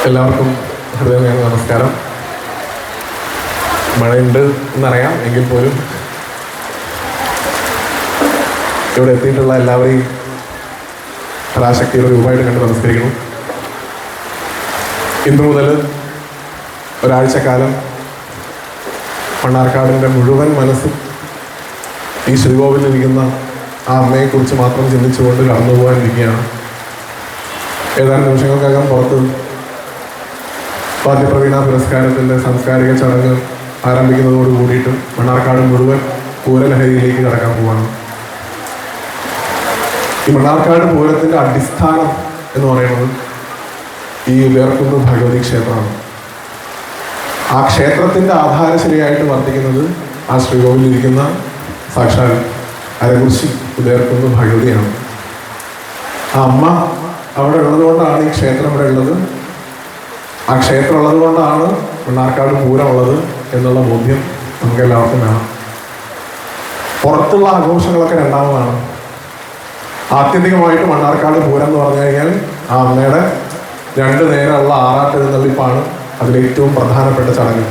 എല്ലാവർക്കും ഹൃദയമായ നമസ്കാരം. മഴയുണ്ട് എന്നറിയാം, എങ്കിൽ പോലും ഇവിടെ എത്തിയിട്ടുള്ള എല്ലാവരെയും പരാശക്തിയുടെ രൂപമായിട്ട് കണ്ട് നമസ്കരിക്കണം. ഇന്നു മുതൽ ഒരാഴ്ചക്കാലം മണ്ണാർക്കാടിൻ്റെ മുഴുവൻ മനസ്സും ഈ ശ്രീകോവിലിരിക്കുന്ന ആ അമ്മയെക്കുറിച്ച് മാത്രം ചിന്തിച്ചുകൊണ്ട് കടന്നു പോകാനിരിക്കുകയാണ്. ഏതാനും നിമിഷങ്ങൾക്കകം പുറത്ത് വാദ്യപ്രവീണ പുരസ്കാരത്തിൻ്റെ സാംസ്കാരിക ചടങ്ങ് ആരംഭിക്കുന്നതോട് കൂടിയിട്ട് മണ്ണാർക്കാട് മുഴുവൻ പൂരലഹരിയിലേക്ക് കടക്കാൻ പോവാണ്. ഈ മണ്ണാർക്കാട് പൂരത്തിൻ്റെ അടിസ്ഥാനം എന്ന് പറയുന്നത് ഈ വേർക്കുന്ന് ഭഗവതി ക്ഷേത്രമാണ്. ആ ക്ഷേത്രത്തിൻ്റെ ആധാരശിലയായിട്ട് വർത്തിക്കുന്നത് ആ ശ്രീകോവിലിരിക്കുന്ന സാക്ഷാൽ അരകുറിശി വേർക്കുന്ന് ഭഗവതിയാണ്. ആ അമ്മ അവിടെ ഉള്ളതുകൊണ്ടാണ് ഈ ക്ഷേത്രം ഇവിടെ ഉള്ളത്. ആ ക്ഷേത്രം ഉള്ളത് കൊണ്ടാണ് മണ്ണാർക്കാട് പൂരമുള്ളത് എന്നുള്ള ബോധ്യം നമുക്ക് എല്ലാവർക്കും വേണം. പുറത്തുള്ള ആഘോഷങ്ങളൊക്കെ രണ്ടാമതാണ്. ആത്യന്തികമായിട്ട് മണ്ണാർക്കാട് പൂരം എന്ന് പറഞ്ഞു കഴിഞ്ഞാൽ ആ അമ്മയുടെ 2 നേരമുള്ള ആറാട്ടെഴുന്നള്ളിപ്പാണ് അതിലേറ്റവും പ്രധാനപ്പെട്ട ചടങ്ങ്.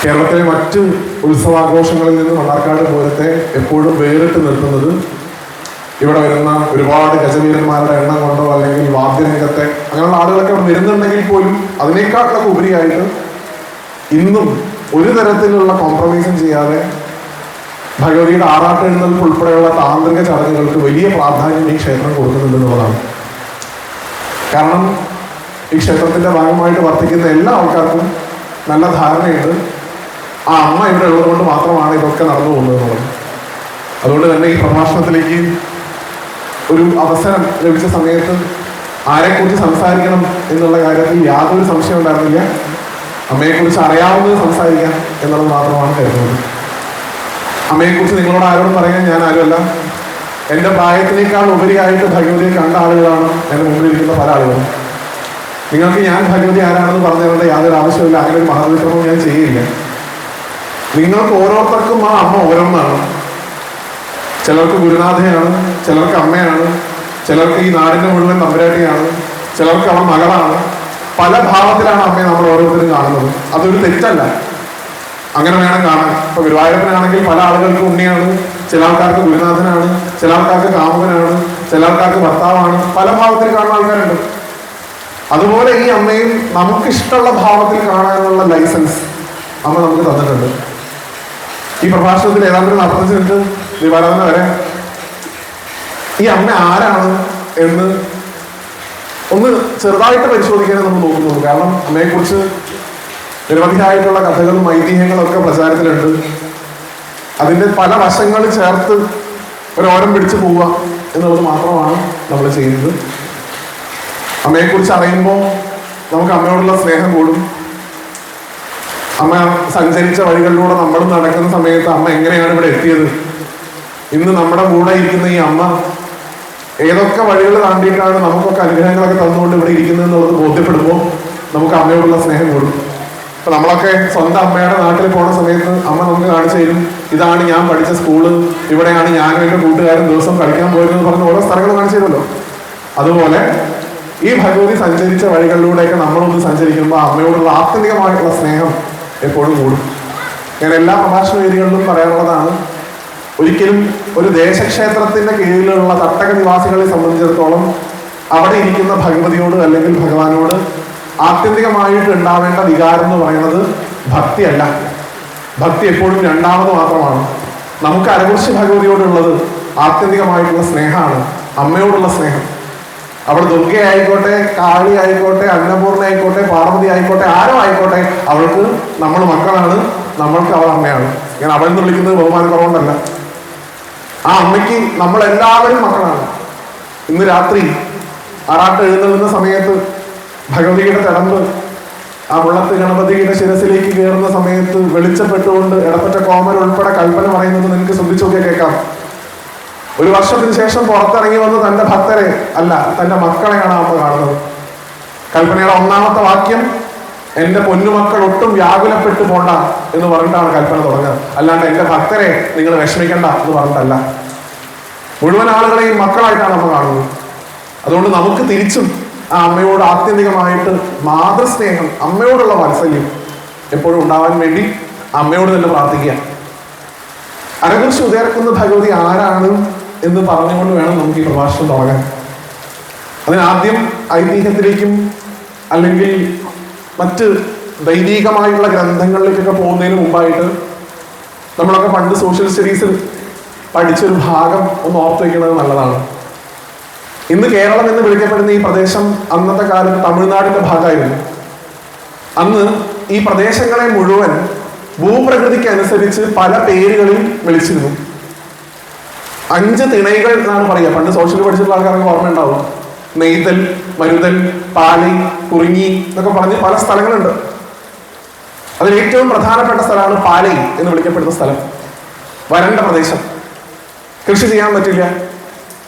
കേരളത്തിലെ മറ്റ് ഉത്സവാഘോഷങ്ങളിൽ നിന്ന് മണ്ണാർക്കാട് പൂരത്തെ എപ്പോഴും വേറിട്ട് നിർത്തുന്നത് ഇവിടെ വരുന്ന ഒരുപാട് ഗജവീരന്മാരുടെ എണ്ണം കൊണ്ടോ അല്ലെങ്കിൽ വാദ്യരംഗത്തെ അങ്ങനെയുള്ള ആളുകളൊക്കെ അവിടെ വരുന്നുണ്ടെങ്കിൽ പോലും അതിനേക്കാളൊക്കെ ഉപരിയായിട്ട് ഇന്നും ഒരു തരത്തിലുള്ള കോംപ്രമൈസും ചെയ്യാതെ ഭഗവതിയുടെ ആറാട്ടെഴുന്നള്ളിപ്പ് ഉൾപ്പെടെയുള്ള താന്ത്രിക ചടങ്ങുകൾക്ക് വലിയ പ്രാധാന്യം ഈ ക്ഷേത്രം കൊടുക്കുന്നുണ്ടെന്നുള്ളതാണ്. കാരണം ഈ ക്ഷേത്രത്തിന്റെ ഭാഗമായിട്ട് വർത്തിക്കുന്ന എല്ലാ ആൾക്കാർക്കും നല്ല ധാരണയുണ്ട് ആ അമ്മ ഇവിടെ ഉള്ളതുകൊണ്ട് മാത്രമാണ് ഇതൊക്കെ നടന്നു പോകുന്നത് എന്നുള്ളത്. അതുകൊണ്ട് തന്നെ ഈ പ്രഭാഷണത്തിലേക്ക് ഒരു അവസരം ലഭിച്ച സമയത്ത് ആരെക്കുറിച്ച് സംസാരിക്കണം എന്നുള്ള കാര്യത്തിൽ യാതൊരു സംശയം ഉണ്ടായിരുന്നില്ല. അമ്മയെക്കുറിച്ച് അറിയാവുന്നത് സംസാരിക്കാം എന്നുള്ളത് മാത്രമാണ് കരുതുന്നത്. അമ്മയെക്കുറിച്ച് നിങ്ങളോട് ആരോടും പറയാൻ ഞാൻ ആരുമല്ല. എൻ്റെ പ്രായത്തിനേക്കാൾ ഉപരിയായിട്ട് ഭഗവതിയെ കണ്ട ആളുകളാണ് എൻ്റെ മുമ്പിലിരിക്കുന്ന പല ആളുകളും. നിങ്ങൾക്ക് ഞാൻ ഭഗവതി ആരാണെന്ന് പറഞ്ഞുകൊണ്ട് യാതൊരു ആവശ്യമില്ല. അങ്ങനെ ഒരു മഹാവിക്രമം ഞാൻ ചെയ്യില്ല. നിങ്ങൾക്ക് ഓരോരുത്തർക്കും ആ അമ്മ ഓരോന്നാണ്. ചിലർക്ക് ഗുരുനാഥയാണ്, ചിലർക്ക് അമ്മയാണ്, ചിലർക്ക് ഈ നാടിൻ്റെ മുഴുവൻ തമ്പുരാട്ടിയാണ്, ചിലർക്ക് അവൾ മകളാണ്. പല ഭാവത്തിലാണ് അമ്മയെ നമ്മൾ ഓരോരുത്തരും കാണുന്നത്. അതൊരു തെറ്റല്ല, അങ്ങനെ വേണം കാണാൻ. ഇപ്പൊ ഗുരുവായൂരപ്പനാണെങ്കിൽ പല ആളുകൾക്ക് ഉണ്ണിയാണ്, ചില ആൾക്കാർക്ക് ഗുരുനാഥനാണ്, ചില ആൾക്കാർക്ക് കാമുകനാണ്, ചില ആൾക്കാർക്ക് ഭർത്താവാണ്. പല ഭാവത്തിൽ കാണുന്ന ആൾക്കാരുണ്ട്. അതുപോലെ ഈ അമ്മയും നമുക്കിഷ്ടമുള്ള ഭാവത്തിൽ കാണാനുള്ള ലൈസൻസ് അമ്മ നമുക്ക് തന്നിട്ടുണ്ട്. ഈ പ്രഭാഷണത്തിൽ ഏതാണ്ട് 45 മിനിറ്റ് ദീപാരാധന വരെ ഈ അമ്മ ആരാണ് എന്ന് ഒന്ന് ചെറുതായിട്ട് പരിശോധിക്കാൻ നമ്മൾ നോക്കുന്നുള്ളൂ. കാരണം അമ്മയെക്കുറിച്ച് നിരവധിയായിട്ടുള്ള കഥകളും ഐതിഹ്യങ്ങളും ഒക്കെ പ്രചാരത്തിലുണ്ട്. അതിൻ്റെ പല വശങ്ങൾ ചേർത്ത് ഒരോരം പിടിച്ചു പോവുക എന്നുള്ളത് മാത്രമാണ് നമ്മൾ ചെയ്യുന്നത്. അമ്മയെക്കുറിച്ച് അറിയുമ്പോൾ നമുക്ക് അമ്മയോടുള്ള സ്നേഹം കൂടും. അമ്മ സഞ്ചരിച്ച വഴികളിലൂടെ നമ്മളും നടക്കുന്ന സമയത്ത് അമ്മ എങ്ങനെയാണ് ഇവിടെ എത്തിയത്, ഇന്ന് നമ്മുടെ കൂടെ ഇരിക്കുന്ന ഈ അമ്മ ഏതൊക്കെ വഴികൾ താണ്ടിയിട്ടാണ് നമുക്കൊക്കെ അനുഗ്രഹങ്ങളൊക്കെ തന്നുകൊണ്ട് ഇവിടെ ഇരിക്കുന്നത് എന്നുള്ളത് ബോധ്യപ്പെടുമ്പോൾ നമുക്ക് അമ്മയോടുള്ള സ്നേഹം കൂടും. ഇപ്പൊ നമ്മളൊക്കെ സ്വന്തം അമ്മയുടെ നാട്ടിൽ പോണ സമയത്ത് അമ്മ നമുക്ക് കാണിച്ചു തരും, ഇതാണ് ഞാൻ പഠിച്ച സ്കൂള്, ഇവിടെയാണ് ഞാനും എൻ്റെ കൂട്ടുകാരും ദിവസം കളിക്കാൻ പോയതെന്ന് പറഞ്ഞ് ഓരോ സ്ഥലങ്ങൾ കാണിച്ചു തരുമല്ലോ. അതുപോലെ ഈ ഭഗവതി സഞ്ചരിച്ച വഴികളിലൂടെയൊക്കെ നമ്മളൊന്ന് സഞ്ചരിക്കുമ്പോൾ അമ്മയോടുള്ള ആത്യന്തികമായിട്ടുള്ള സ്നേഹം എപ്പോഴും കൂടും. ഞാൻ എല്ലാ പ്രഭാഷണ വേദികളിലും പറയാനുള്ളതാണ്, ഒരിക്കലും ഒരു ദേശക്ഷേത്രത്തിന്റെ കീഴിലുള്ള തട്ടക നിവാസികളെ സംബന്ധിച്ചിടത്തോളം അവിടെ ഇരിക്കുന്ന ഭഗവതിയോട് അല്ലെങ്കിൽ ഭഗവാനോട് ആത്യന്തികമായിട്ട് ഉണ്ടാവേണ്ട വികാരം എന്ന് പറയുന്നത് ഭക്തിയല്ല. ഭക്തി എപ്പോഴും രണ്ടാമത് മാത്രമാണ്. നമുക്ക് അരകുറിശി ഭഗവതിയോടുള്ളത് ആത്യന്തികമായിട്ടുള്ള സ്നേഹമാണ്, അമ്മയോടുള്ള സ്നേഹം. അവിടെ ദുർഗ ആയിക്കോട്ടെ, കാളി ആയിക്കോട്ടെ, അന്നപൂർണ ആയിക്കോട്ടെ, പാർവതി ആയിക്കോട്ടെ, ആരോ ആയിക്കോട്ടെ, അവൾക്ക് നമ്മൾ മക്കളാണ്, നമ്മൾക്ക് അവൾ അമ്മയാണ്. ഞാൻ അവൾ എന്ന് വിളിക്കുന്നത് ബഹുമാനം കുറവുണ്ടല്ല. ആ അമ്മയ്ക്ക് നമ്മളെല്ലാവരും മക്കളാണ്. ഇന്ന് രാത്രി ആറാട്ട് എഴുന്നള്ളുന്ന സമയത്ത് ഭഗവതിയുടെ തിടമ്പ് ആ മുള്ളത്ത് ഗണപതിയുടെ ശിരസിലേക്ക് കയറുന്ന സമയത്ത് വെളിച്ചപ്പെട്ടുകൊണ്ട് ഇടപ്പറ്റ കോമൻ ഉൾപ്പെടെ കൽപ്പന പറയുന്നത് നിങ്ങൾക്ക് ശ്രദ്ധിച്ചു നോക്കിയാൽ കേൾക്കാം. ഒരു വർഷത്തിന് ശേഷം പുറത്തിറങ്ങി വന്ന് തന്റെ ഭക്തരെ അല്ല, തന്റെ മക്കളെയാണ് അമ്മ കാണുന്നത്. കൽപ്പനയുടെ 1-ാമത്തെ വാക്യം, എൻ്റെ പൊന്നുമക്കൾ ഒട്ടും വ്യാകുലപ്പെട്ടു പോണ്ട എന്ന് പറഞ്ഞിട്ടാണ് കൽപ്പന തുടങ്ങുക. അല്ലാണ്ട് എൻ്റെ ഭക്തരെ നിങ്ങൾ വിഷമിക്കണ്ട എന്ന് പറഞ്ഞിട്ടല്ല. മുഴുവൻ ആളുകളെയും മക്കളായിട്ടാണ് അമ്മ കാണുന്നത്. അതുകൊണ്ട് നമുക്ക് തിരിച്ചും ആ അമ്മയോട് ആത്യന്തികമായിട്ട് മാതൃസ്നേഹം, അമ്മയോടുള്ള വാത്സല്യം എപ്പോഴും ഉണ്ടാവാൻ വേണ്ടി അമ്മയോട് തന്നെ പ്രാർത്ഥിക്കുക. അരകുറിശി ഉദയർക്കുന്ന ഭഗവതി ആരാണ് എന്ന് പറഞ്ഞുകൊണ്ട് വേണം നമുക്ക് ഈ പ്രഭാഷണം തുടങ്ങാൻ. അതിനാദ്യം ഐതിഹ്യത്തിലേക്കും അല്ലെങ്കിൽ മറ്റ് ദൈവികമായിട്ടുള്ള ഗ്രന്ഥങ്ങളിലേക്കൊക്കെ പോകുന്നതിന് മുമ്പായിട്ട് നമ്മളൊക്കെ പണ്ട് സോഷ്യൽ സ്റ്റഡീസിൽ പഠിച്ചൊരു ഭാഗം ഒന്ന് ഓർത്ത് വയ്ക്കുന്നത് നല്ലതാണ്. ഇന്ന് കേരളം എന്ന് വിളിക്കപ്പെടുന്ന ഈ പ്രദേശം അന്നത്തെ കാലത്ത് തമിഴ്നാടിന്റെ ഭാഗമായിരുന്നു. അന്ന് ഈ പ്രദേശങ്ങളെ മുഴുവൻ ഭൂപ്രകൃതിക്ക് അനുസരിച്ച് പല പേരുകളിൽ വിളിച്ചിരുന്നു. 5 തിണൈകൾ എന്നാണ് പറയുക. പണ്ട് സോഷ്യൽ പഠിച്ചിട്ടുള്ള ആൾക്കാർക്ക് ഓർമ്മ ഉണ്ടാവും. നെയ്തൽ, മരുതൽ, പാലൈ, കുറിഞ്ഞി എന്നൊക്കെ പറഞ്ഞ് പല സ്ഥലങ്ങളുണ്ട്. അതിൽ ഏറ്റവും പ്രധാനപ്പെട്ട സ്ഥലമാണ് പാലൈ എന്ന് വിളിക്കപ്പെടുന്ന സ്ഥലം. വരണ്ട പ്രദേശം, കൃഷി ചെയ്യാൻ പറ്റില്ല,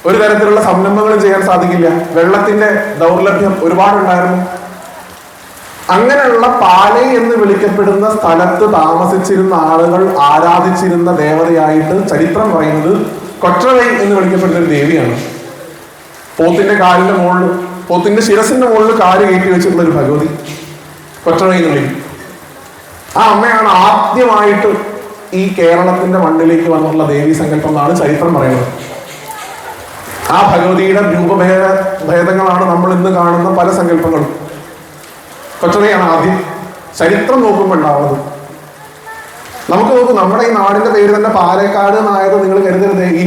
ഒരു തരത്തിലുള്ള സംരംഭങ്ങളും ചെയ്യാൻ സാധിക്കില്ല, വെള്ളത്തിന്റെ ദൗർലഭ്യം ഒരുപാടുണ്ടായിരുന്നു. അങ്ങനെയുള്ള പാലൈ എന്ന് വിളിക്കപ്പെടുന്ന സ്ഥലത്ത് താമസിച്ചിരുന്ന ആളുകൾ ആരാധിച്ചിരുന്ന ദേവതയായിട്ട് ചരിത്രം പറയുന്നത് കൊற்றവൈ എന്ന് വിളിക്കപ്പെടുന്ന ഒരു ദേവിയാണ്. പോത്തിന്റെ കാലിന്റെ മുകളിൽ, പോത്തിന്റെ ശിരസിന്റെ മുകളിൽ കാല് കയറ്റി വെച്ചിട്ടുള്ള ഒരു ഭഗവതി കൊற்றവൈ എന്ന് വിളിക്കും. ആ അമ്മയാണ് ആദ്യമായിട്ട് ഈ കേരളത്തിന്റെ മണ്ണിലേക്ക് വന്നിട്ടുള്ള ദേവീ സങ്കല്പം എന്നാണ് ചരിത്രം പറയുന്നത്. ആ ഭഗവതിയുടെ രൂപഭേദങ്ങളാണ് നമ്മൾ ഇന്ന് കാണുന്ന പല സങ്കല്പങ്ങളും. കൊറ്റവൈയാണ് ആദ്യം ചരിത്രം നോക്കുമ്പോൾ ഉണ്ടാവുന്നത്. നമുക്ക് നോക്കും, നമ്മുടെ ഈ നാടിന്റെ പേര് തന്നെ പാലക്കാട് എന്നായത് നിങ്ങൾ കരുതരുത് ഈ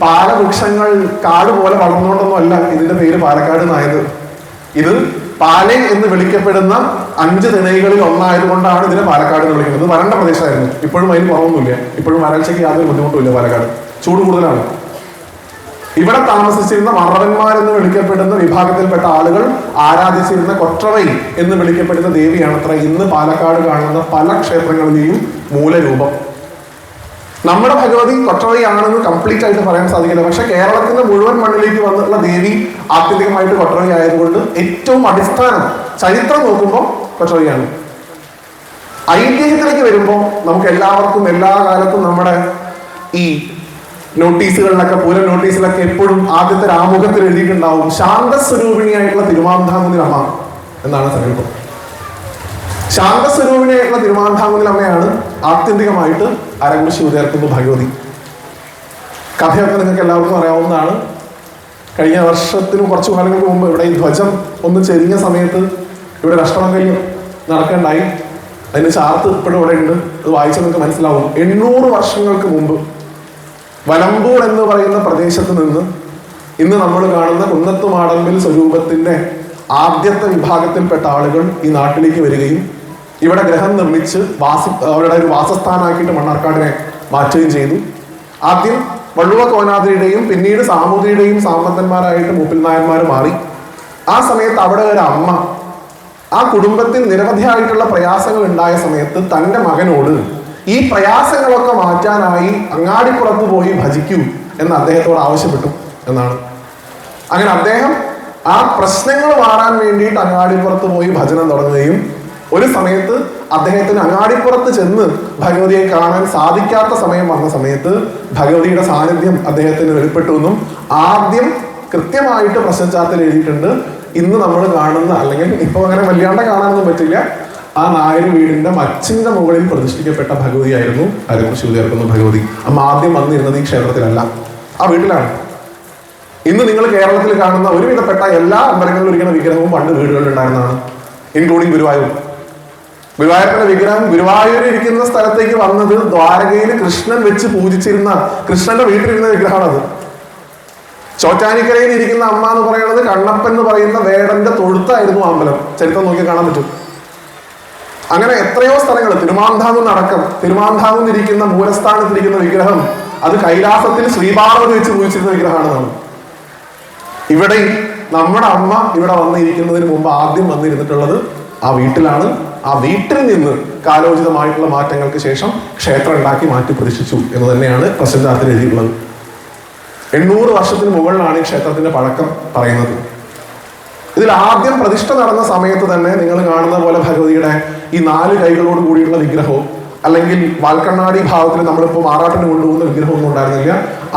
പാലവൃക്ഷങ്ങൾ കാട് പോലെ വളർന്നുകൊണ്ടൊന്നും അല്ല ഇതിന്റെ പേര് പാലക്കാട് എന്നായത്. ഇത് പാലൈ എന്ന് വിളിക്കപ്പെടുന്ന 5 തിണൈകളിൽ ഒന്നായതുകൊണ്ടാണ് ഇതിനെ പാലക്കാട് എന്ന് വിളിക്കുന്നത്. വരണ്ട പ്രദേശമായിരുന്നു. ഇപ്പോഴും അതിന് കുറവൊന്നുമില്ല. ഇപ്പോഴും വരൾച്ചയ്ക്ക് യാതൊരു ബുദ്ധിമുട്ടുമില്ല. പാലക്കാട് ചൂട് കൂടുതലാണ്. ഇവിടെ താമസിച്ചിരുന്ന മറവന്മാരെന്ന് വിളിക്കപ്പെടുന്ന വിഭാഗത്തിൽപ്പെട്ട ആളുകൾ ആരാധിച്ചിരുന്ന കൊற்றവൈ എന്ന് വിളിക്കപ്പെടുന്ന ദേവിയാണത്ര ഇന്ന് പാലക്കാട് കാണുന്ന പല ക്ഷേത്രങ്ങളിലെയും മൂലരൂപം. നമ്മുടെ ഭഗവതി കൊற்றവൈ ആണെന്ന് കംപ്ലീറ്റ് ആയിട്ട് പറയാൻ സാധിക്കില്ല. പക്ഷെ കേരളത്തിന്റെ മുഴുവൻ മണ്ണിലേക്ക് വന്നിട്ടുള്ള ദേവി ആത്യന്തികമായിട്ട് കൊற்றവൈ ആയതുകൊണ്ട് ഏറ്റവും അടിസ്ഥാനം ചരിത്രം നോക്കുമ്പോൾ കൊற்றവൈയാണ്. ഐതിഹ്യത്തിലേക്ക് വരുമ്പോൾ നമുക്ക് എല്ലാവർക്കും എല്ലാ കാലത്തും നമ്മുടെ ഈ നോട്ടീസുകളിലൊക്കെ, പൂര നോട്ടീസിലൊക്കെ എപ്പോഴും ആദ്യത്തെ ആമുഖത്തിൽ എഴുതിയിട്ടുണ്ടാവും ശാന്തസ്വരൂപിണിയായിട്ടുള്ള തിരുമാന്താംകുന്നിൽ അമ്മ എന്നാണ് സങ്കല്പം. ശാന്തസ്വരൂപിണിയായിട്ടുള്ള തിരുമാന്താംകുന്നിൽ അമ്മയാണ് ആത്യന്തികമായിട്ട് അരകുറിശി ഉദയർക്കുന്ന ഭഗവതി. കഥയൊക്കെ നിങ്ങൾക്ക് എല്ലാവർക്കും അറിയാവുന്നതാണ്. കഴിഞ്ഞ വർഷത്തിനും കുറച്ചു കാലങ്ങൾക്ക് മുമ്പ് ഇവിടെ ഈ ധ്വജം ഒന്ന് ചെരിഞ്ഞ സമയത്ത് ഇവിടെ അഷ്ടമംഗല്യം നടക്കേണ്ടായി. അതിന് ചാർത്ത് ഇപ്പോഴും ഇവിടെ ഉണ്ട്. അത് വായിച്ചാൽ നിങ്ങൾക്ക് മനസ്സിലാവും. 800 വർഷങ്ങൾക്ക് മുമ്പ് വലമ്പൂർ എന്ന് പറയുന്ന പ്രദേശത്ത് നിന്ന് ഇന്ന് നമ്മൾ കാണുന്ന കുന്നത്തുമാടമ്പിൽ സ്വരൂപത്തിന്റെ ആദ്യത്തെ വിഭാഗത്തിൽപ്പെട്ട ആളുകൾ ഈ നാട്ടിലേക്ക് വരികയും ഇവിടെ ഗ്രഹം നിർമ്മിച്ച് അവരുടെ ഒരു വാസസ്ഥാനാക്കിയിട്ട് മണ്ണാർക്കാടിനെ മാറ്റുകയും ചെയ്തു. ആദ്യം വള്ളുവ കോനാദ്രിയുടെയും പിന്നീട് സാമൂതിരിയുടെയും സാമന്തന്മാരായിട്ട് മൂപ്പിൽ നായന്മാർ മാറി. ആ സമയത്ത് അവിടെ ഒരു അമ്മ ആ കുടുംബത്തിൽ നിരവധിയായിട്ടുള്ള പ്രയാസങ്ങൾ ഉണ്ടായ സമയത്ത് തൻ്റെ മകനോട് ഈ പ്രയാസങ്ങളൊക്കെ മാറ്റാനായി അങ്ങാടിപ്പുറത്ത് പോയി ഭജിക്കൂ എന്ന് അദ്ദേഹത്തോട് ആവശ്യപ്പെട്ടു എന്നാണ്. അങ്ങനെ അദ്ദേഹം ആ പ്രശ്നങ്ങൾ മാറാൻ വേണ്ടിയിട്ട് അങ്ങാടിപ്പുറത്ത് പോയി ഭജനം തുടങ്ങുകയും ഒരു സമയത്ത് അദ്ദേഹത്തിന് അങ്ങാടിപ്പുറത്ത് ചെന്ന് ഭഗവതിയെ കാണാൻ സാധിക്കാത്ത സമയം വന്ന സമയത്ത് ഭഗവതിയുടെ സാന്നിധ്യം അദ്ദേഹത്തിന് വെളിപ്പെട്ടു എന്നും ആദ്യം കൃത്യമായിട്ട് പ്രശ്നച്ചാത്തിൽ എഴുതിയിട്ടുണ്ട്. ഇന്ന് നമ്മൾ കാണുന്ന, അല്ലെങ്കിൽ ഇപ്പൊ അങ്ങനെ വല്ലാണ്ട് കാണാനൊന്നും പറ്റില്ല, ആ നായർ വീടിന്റെ മച്ചിന്റെ മുകളിൽ പ്രതിഷ്ഠിക്കപ്പെട്ട ഭഗവതിയായിരുന്നു അരകുറിശി ഉദയർക്കുന്ന ഭഗവതി. അമ്മ ആദ്യം വന്നിരുന്നത് ഈ ക്ഷേത്രത്തിലല്ല, ആ വീട്ടിലാണ്. ഇന്ന് നിങ്ങൾ കേരളത്തിൽ കാണുന്ന ഒരുവിധപ്പെട്ട എല്ലാ അമ്പലങ്ങളിലും ഇരിക്കുന്ന വിഗ്രഹവും പണ്ട് വീടുകളിൽ ഉണ്ടായിരുന്നതാണ്, ഇൻക്ലൂഡിങ് ഗുരുവായൂർ. ഗുരുവായൂരപ്പന്റെ വിഗ്രഹം ഗുരുവായൂർ ഇരിക്കുന്ന സ്ഥലത്തേക്ക് വന്നത് ദ്വാരകയിൽ കൃഷ്ണൻ വെച്ച് പൂജിച്ചിരുന്ന കൃഷ്ണന്റെ വീട്ടിലിരുന്ന വിഗ്രഹമാണത്. ചോറ്റാനിക്കരയിൽ ഇരിക്കുന്ന അമ്മ എന്ന് പറയുന്നത് കണ്ണപ്പൻ എന്ന് പറയുന്ന വേടന്റെ തൊഴുത്തായിരുന്നു അമ്പലം. ചരിത്രം നോക്കി കാണാൻ പറ്റും. അങ്ങനെ എത്രയോ സ്ഥലങ്ങൾ, തിരുമാന്താംകുന്ന് അടക്കം, തിരുമാന്താംകുന്ന് ഇരിക്കുന്ന മൂലസ്ഥാനത്തിരിക്കുന്ന വിഗ്രഹം അത് കൈലാസത്തിൽ ശ്രീപാർവതി വെച്ച് പൂജിച്ചിരുന്ന വിഗ്രഹമാണ്. ഇവിടെ നമ്മുടെ അമ്മ ഇവിടെ വന്നിരിക്കുന്നതിന് മുമ്പ് ആദ്യം വന്നിരുന്നിട്ടുള്ളത് ആ വീട്ടിലാണ്. ആ വീട്ടിൽ നിന്ന് കാലോചിതമായിട്ടുള്ള മാറ്റങ്ങൾക്ക് ശേഷം ക്ഷേത്രം ഉണ്ടാക്കി മാറ്റി പ്രതിഷ്ഠിച്ചു എന്ന് തന്നെയാണ് പ്രശ്നത്തിൽ എഴുതിയിട്ടുള്ളത്. 800 വർഷത്തിന് മുകളിലാണ് ഈ ക്ഷേത്രത്തിന്റെ പഴക്കം പറയുന്നത്. ഇതിൽ ആദ്യം പ്രതിഷ്ഠ നടന്ന സമയത്ത് തന്നെ നിങ്ങൾ കാണുന്ന പോലെ ഭഗവതിയുടെ ഈ 4 കൈകളോട് കൂടിയുള്ള വിഗ്രഹവും അല്ലെങ്കിൽ വാൽക്കണ്ണാടി ഭാവത്തിൽ നമ്മളിപ്പോൾ ആറാട്ടിന് കൊണ്ടുപോകുന്ന വിഗ്രഹമൊന്നും ഉണ്ടായിരുന്നില്ല.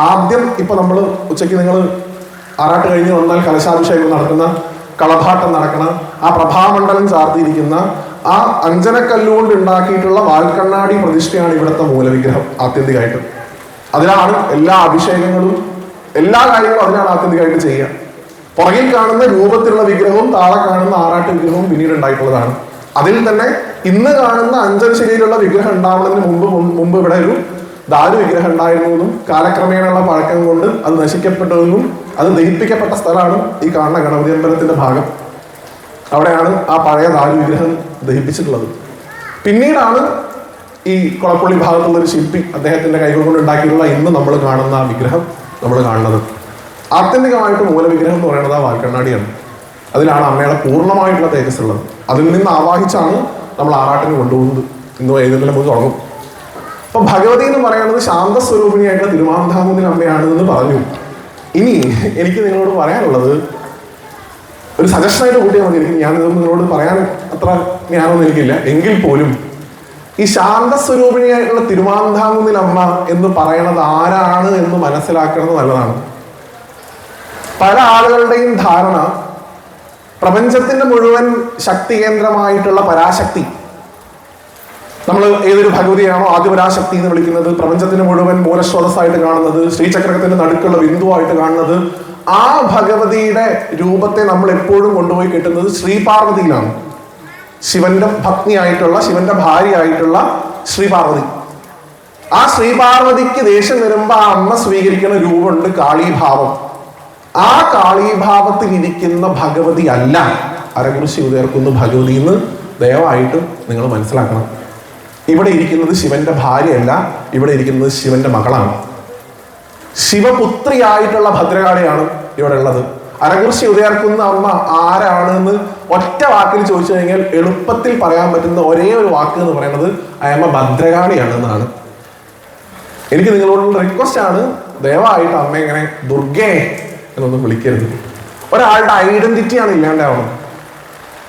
ആദ്യം ഇപ്പൊ നമ്മൾ ഉച്ചയ്ക്ക് നിങ്ങൾ ആറാട്ട് കഴിഞ്ഞ് വന്നാൽ കലശാഭിഷേകം നടക്കുന്ന കളഭാട്ടം നടക്കണ, ആ പ്രഭാമണ്ഡലം ചാർത്തിയിരിക്കുന്ന ആ അഞ്ജനക്കല്ലുകൊണ്ട് ഉണ്ടാക്കിയിട്ടുള്ള വാൽക്കണ്ണാടി പ്രതിഷ്ഠയാണ് ഇവിടുത്തെ മൂലവിഗ്രഹം ആത്യന്തികമായിട്ട്. അതിലാണ് എല്ലാ അഭിഷേകങ്ങളും എല്ലാ കാര്യങ്ങളും അതിനാണ് ആത്യന്തികമായിട്ട് ചെയ്യുക. പുറകിൽ കാണുന്ന രൂപത്തിലുള്ള വിഗ്രഹവും താഴെ കാണുന്ന ആറാട്ട് വിഗ്രഹവും പിന്നീട് ഉണ്ടായിട്ടുള്ളതാണ്. അതിൽ തന്നെ ഇന്ന് കാണുന്ന അഞ്ചൻശിലയിലുള്ള വിഗ്രഹം ഉണ്ടാവുന്നതിന് മുമ്പ് ഇവിടെ ഒരു ദാരു വിഗ്രഹം ഉണ്ടായിരുന്നതും കാലക്രമേണയുള്ള പഴക്കം കൊണ്ട് അത് നശിക്കപ്പെട്ടതെന്നും അത് ദഹിപ്പിക്കപ്പെട്ട സ്ഥലമാണ് ഈ കാണുന്ന ഗണപതി അമ്പലത്തിന്റെ ഭാഗം. അവിടെയാണ് ആ പഴയ ദാരു വിഗ്രഹം ദഹിപ്പിച്ചിട്ടുള്ളത്. പിന്നീടാണ് ഈ കൊളപ്പള്ളി ഭാഗത്തുള്ള ഒരു ശില്പി അദ്ദേഹത്തിന്റെ കൈകൾ കൊണ്ട് ഉണ്ടാക്കിയിട്ടുള്ള ഇന്ന് നമ്മൾ കാണുന്ന ആ വിഗ്രഹം നമ്മൾ കാണുന്നത്. ആത്യന്തികമായിട്ട് മൂലവിഗ്രഹം എന്ന് പറയുന്നത് ആ വാൽക്കണ്ണാടിയാണ്. അതിലാണ് അമ്മയുടെ പൂർണ്ണമായിട്ടുള്ള തേജസ് ഉള്ളത്. അതിൽ നിന്ന് ആവാഹിച്ചാണ് നമ്മൾ ആറാട്ടിന് കൊണ്ടുപോകുന്നത്. ഇന്ന് വൈകുന്നേരം നമുക്ക് തുടങ്ങും. അപ്പൊ ഭഗവതി എന്ന് പറയുന്നത് ശാന്തസ്വരൂപിണിയായിട്ടുള്ള തിരുമാന്ധാമുന്നിൽ അമ്മയാണ് എന്ന് പറഞ്ഞു. ഇനി എനിക്ക് നിങ്ങളോട് പറയാനുള്ളത് ഒരു സജഷനായിട്ട് കൂട്ടിയാൽ മതി. ഞാൻ ഇതൊന്നും നിങ്ങളോട് പറയാൻ അത്ര ജ്ഞാനമൊന്നും എനിക്കില്ല. എങ്കിൽ പോലും ഈ ശാന്തസ്വരൂപിണിയായിട്ടുള്ള തിരുമാന്ധാമുന്നിൽ അമ്മ എന്ന് പറയണത് ആരാണ് എന്ന് മനസ്സിലാക്കുന്നത് നല്ലതാണ്. പല ആളുകളുടെയും ധാരണ പ്രപഞ്ചത്തിന്റെ മുഴുവൻ ശക്തി കേന്ദ്രമായിട്ടുള്ള പരാശക്തി, നമ്മൾ ഏതൊരു ഭഗവതിയാണോ ആദിപരാശക്തി എന്ന് വിളിക്കുന്നത്, പ്രപഞ്ചത്തിന് മുഴുവൻ മൂലസ്രോതസ്സായിട്ട് കാണുന്നത്, ശ്രീചക്രത്തിന്റെ നടുക്കുള്ള ബിന്ദുവായിട്ട് കാണുന്നത്, ആ ഭഗവതിയുടെ രൂപത്തെ നമ്മൾ എപ്പോഴും കൊണ്ടുപോയി കിട്ടുന്നത് ശ്രീപാർവതിയിലാണ്. ശിവന്റെ പത്നിയായിട്ടുള്ള, ശിവന്റെ ഭാര്യയായിട്ടുള്ള ശ്രീപാർവതി. ആ ശ്രീപാർവതിക്ക് ദേഷ്യം വരുമ്പോ ആ അമ്മ സ്വീകരിക്കുന്ന രൂപമുണ്ട് കാളീഭാവം. ആ കാളീഭാവത്തിൽ ഇരിക്കുന്ന ഭഗവതി അല്ല അരകുറിശി ഉയർക്കുന്ന ഭഗവതി എന്ന് ദയവായിട്ട് നിങ്ങൾ മനസ്സിലാക്കണം. ഇവിടെ ഇരിക്കുന്നത് ശിവന്റെ ഭാര്യയല്ല, ഇവിടെ ഇരിക്കുന്നത് ശിവന്റെ മകളാണ്. ശിവപുത്രിയായിട്ടുള്ള ഭദ്രകാളിയാണ് ഇവിടെ ഉള്ളത്. അരകുറിശി ഉദയർക്കുന്ന അമ്മ ആരാണെന്ന് ഒറ്റ വാക്കിൽ ചോദിച്ചു കഴിഞ്ഞാൽ എളുപ്പത്തിൽ പറയാൻ പറ്റുന്ന ഒരേ ഒരു വാക്ക് എന്ന് പറയുന്നത് അമ്മ ഭദ്രകാളിയാണെന്നാണ്. എനിക്ക് നിങ്ങളോടുള്ള റിക്വസ്റ്റ് ആണ്, ദയവായിട്ട് അമ്മ ഇങ്ങനെ ദുർഗേ എന്നൊന്നും വിളിക്കരുത്. ഒരാളുടെ ഐഡന്റിറ്റിയാണ് ഇല്ലാണ്ടാവണം.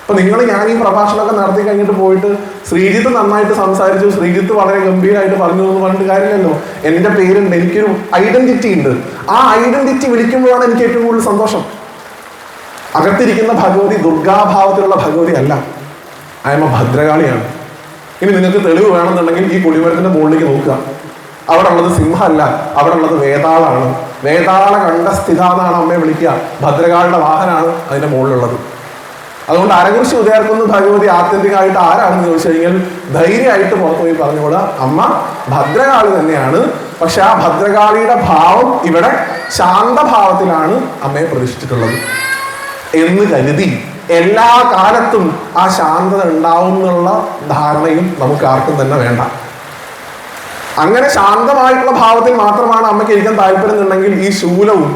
അപ്പൊ ഞാൻ ഈ പ്രഭാഷണമൊക്കെ നടത്തി കഴിഞ്ഞിട്ട് പോയിട്ട് ശ്രീജിത്ത് നന്നായിട്ട് സംസാരിച്ചു, ശ്രീജിത്ത് വളരെ ഗംഭീരമായിട്ട് പറഞ്ഞു എന്ന് പറഞ്ഞിട്ട് കാര്യമില്ലല്ലോ. എന്റെ പേരുണ്ട്, എനിക്കൊരു ഐഡന്റിറ്റി ഉണ്ട്. ആ ഐഡന്റിറ്റി വിളിക്കുമ്പോഴാണ് എനിക്ക് ഏറ്റവും കൂടുതൽ സന്തോഷം. അകത്തിരിക്കുന്ന ഭഗവതി ദുർഗാഭാവത്തിലുള്ള ഭഗവതി അല്ല, അയമ്മ ഭദ്രകാളിയാണ്. ഇനി നിങ്ങൾക്ക് തെളിവ് വേണമെന്നുണ്ടെങ്കിൽ ഈ കൊടിമരത്തിന്റെ മുകളിലേക്ക് നോക്കുക. അവിടെ ഉള്ളത് സിംഹമല്ല, അവിടെ ഉള്ളത് വേതാളാണ്. വേതാള കണ്ഠസ്ഥിത എന്നാണ് അമ്മയെ വിളിക്കുക. ഭദ്രകാളിയുടെ വാഹനമാണ് അതിന്റെ മുകളിലുള്ളത്. അതുകൊണ്ട് അരകുറിശി ഉദയർക്കുന്ന ഭഗവതി ആത്യന്തികമായിട്ട് ആരാണെന്ന് ചോദിച്ചു കഴിഞ്ഞാൽ ധൈര്യമായിട്ട് പുറത്തു പോയി പറഞ്ഞുകൂടാ, അമ്മ ഭദ്രകാളി തന്നെയാണ്. പക്ഷെ ആ ഭദ്രകാളിയുടെ ഭാവം ഇവിടെ ശാന്തഭാവത്തിലാണ് അമ്മയെ പ്രതിഷ്ഠിച്ചിട്ടുള്ളത് എന്ന് കരുതി എല്ലാ കാലത്തും ആ ശാന്തത ഉണ്ടാവും എന്നുള്ള ധാരണയും നമുക്ക് ആർക്കും തന്നെ വേണ്ട. അങ്ങനെ ശാന്തമായിട്ടുള്ള ഭാവത്തിൽ മാത്രമാണ് അമ്മയ്ക്ക് ഇരിക്കാൻ താല്പര്യമുണ്ടെങ്കിൽ ഈ ശൂലവും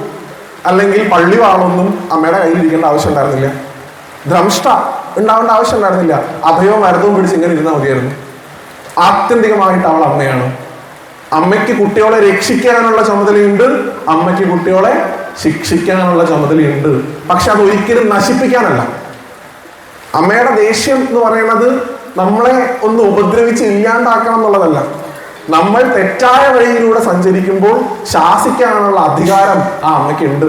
അല്ലെങ്കിൽ പള്ളിവാളൊന്നും അമ്മയുടെ കയ്യിൽ ഇരിക്കേണ്ട ആവശ്യം ഉണ്ടായിരുന്നില്ല. ദ്രംഷ്ട ഉണ്ടാവേണ്ട ആവശ്യം ഉണ്ടായിരുന്നില്ല. അഭയവും മരതവും പിടിച്ച് ഇങ്ങനെ ഇരുന്നാൽ മതിയായിരുന്നു. ആത്യന്തികമായിട്ട് അവൾ അമ്മയാണ്. അമ്മയ്ക്ക് കുട്ടികളെ രക്ഷിക്കാനുള്ള ചുമതലയുണ്ട്, അമ്മയ്ക്ക് കുട്ടികളെ ശിക്ഷിക്കാനുള്ള ചുമതലയുണ്ട്. പക്ഷെ അത് ഒരിക്കലും നശിപ്പിക്കാനല്ല. അമ്മയുടെ ദേഷ്യം എന്ന് പറയുന്നത് നമ്മളെ ഒന്ന് ഉപദ്രവിച്ച് ഇല്ലാണ്ടാക്കണം എന്നുള്ളതല്ല. നമ്മൾ തെറ്റായ വഴിയിലൂടെ സഞ്ചരിക്കുമ്പോൾ ശാസിക്കാനുള്ള അധികാരം ആ അമ്മയ്ക്കുണ്ട്.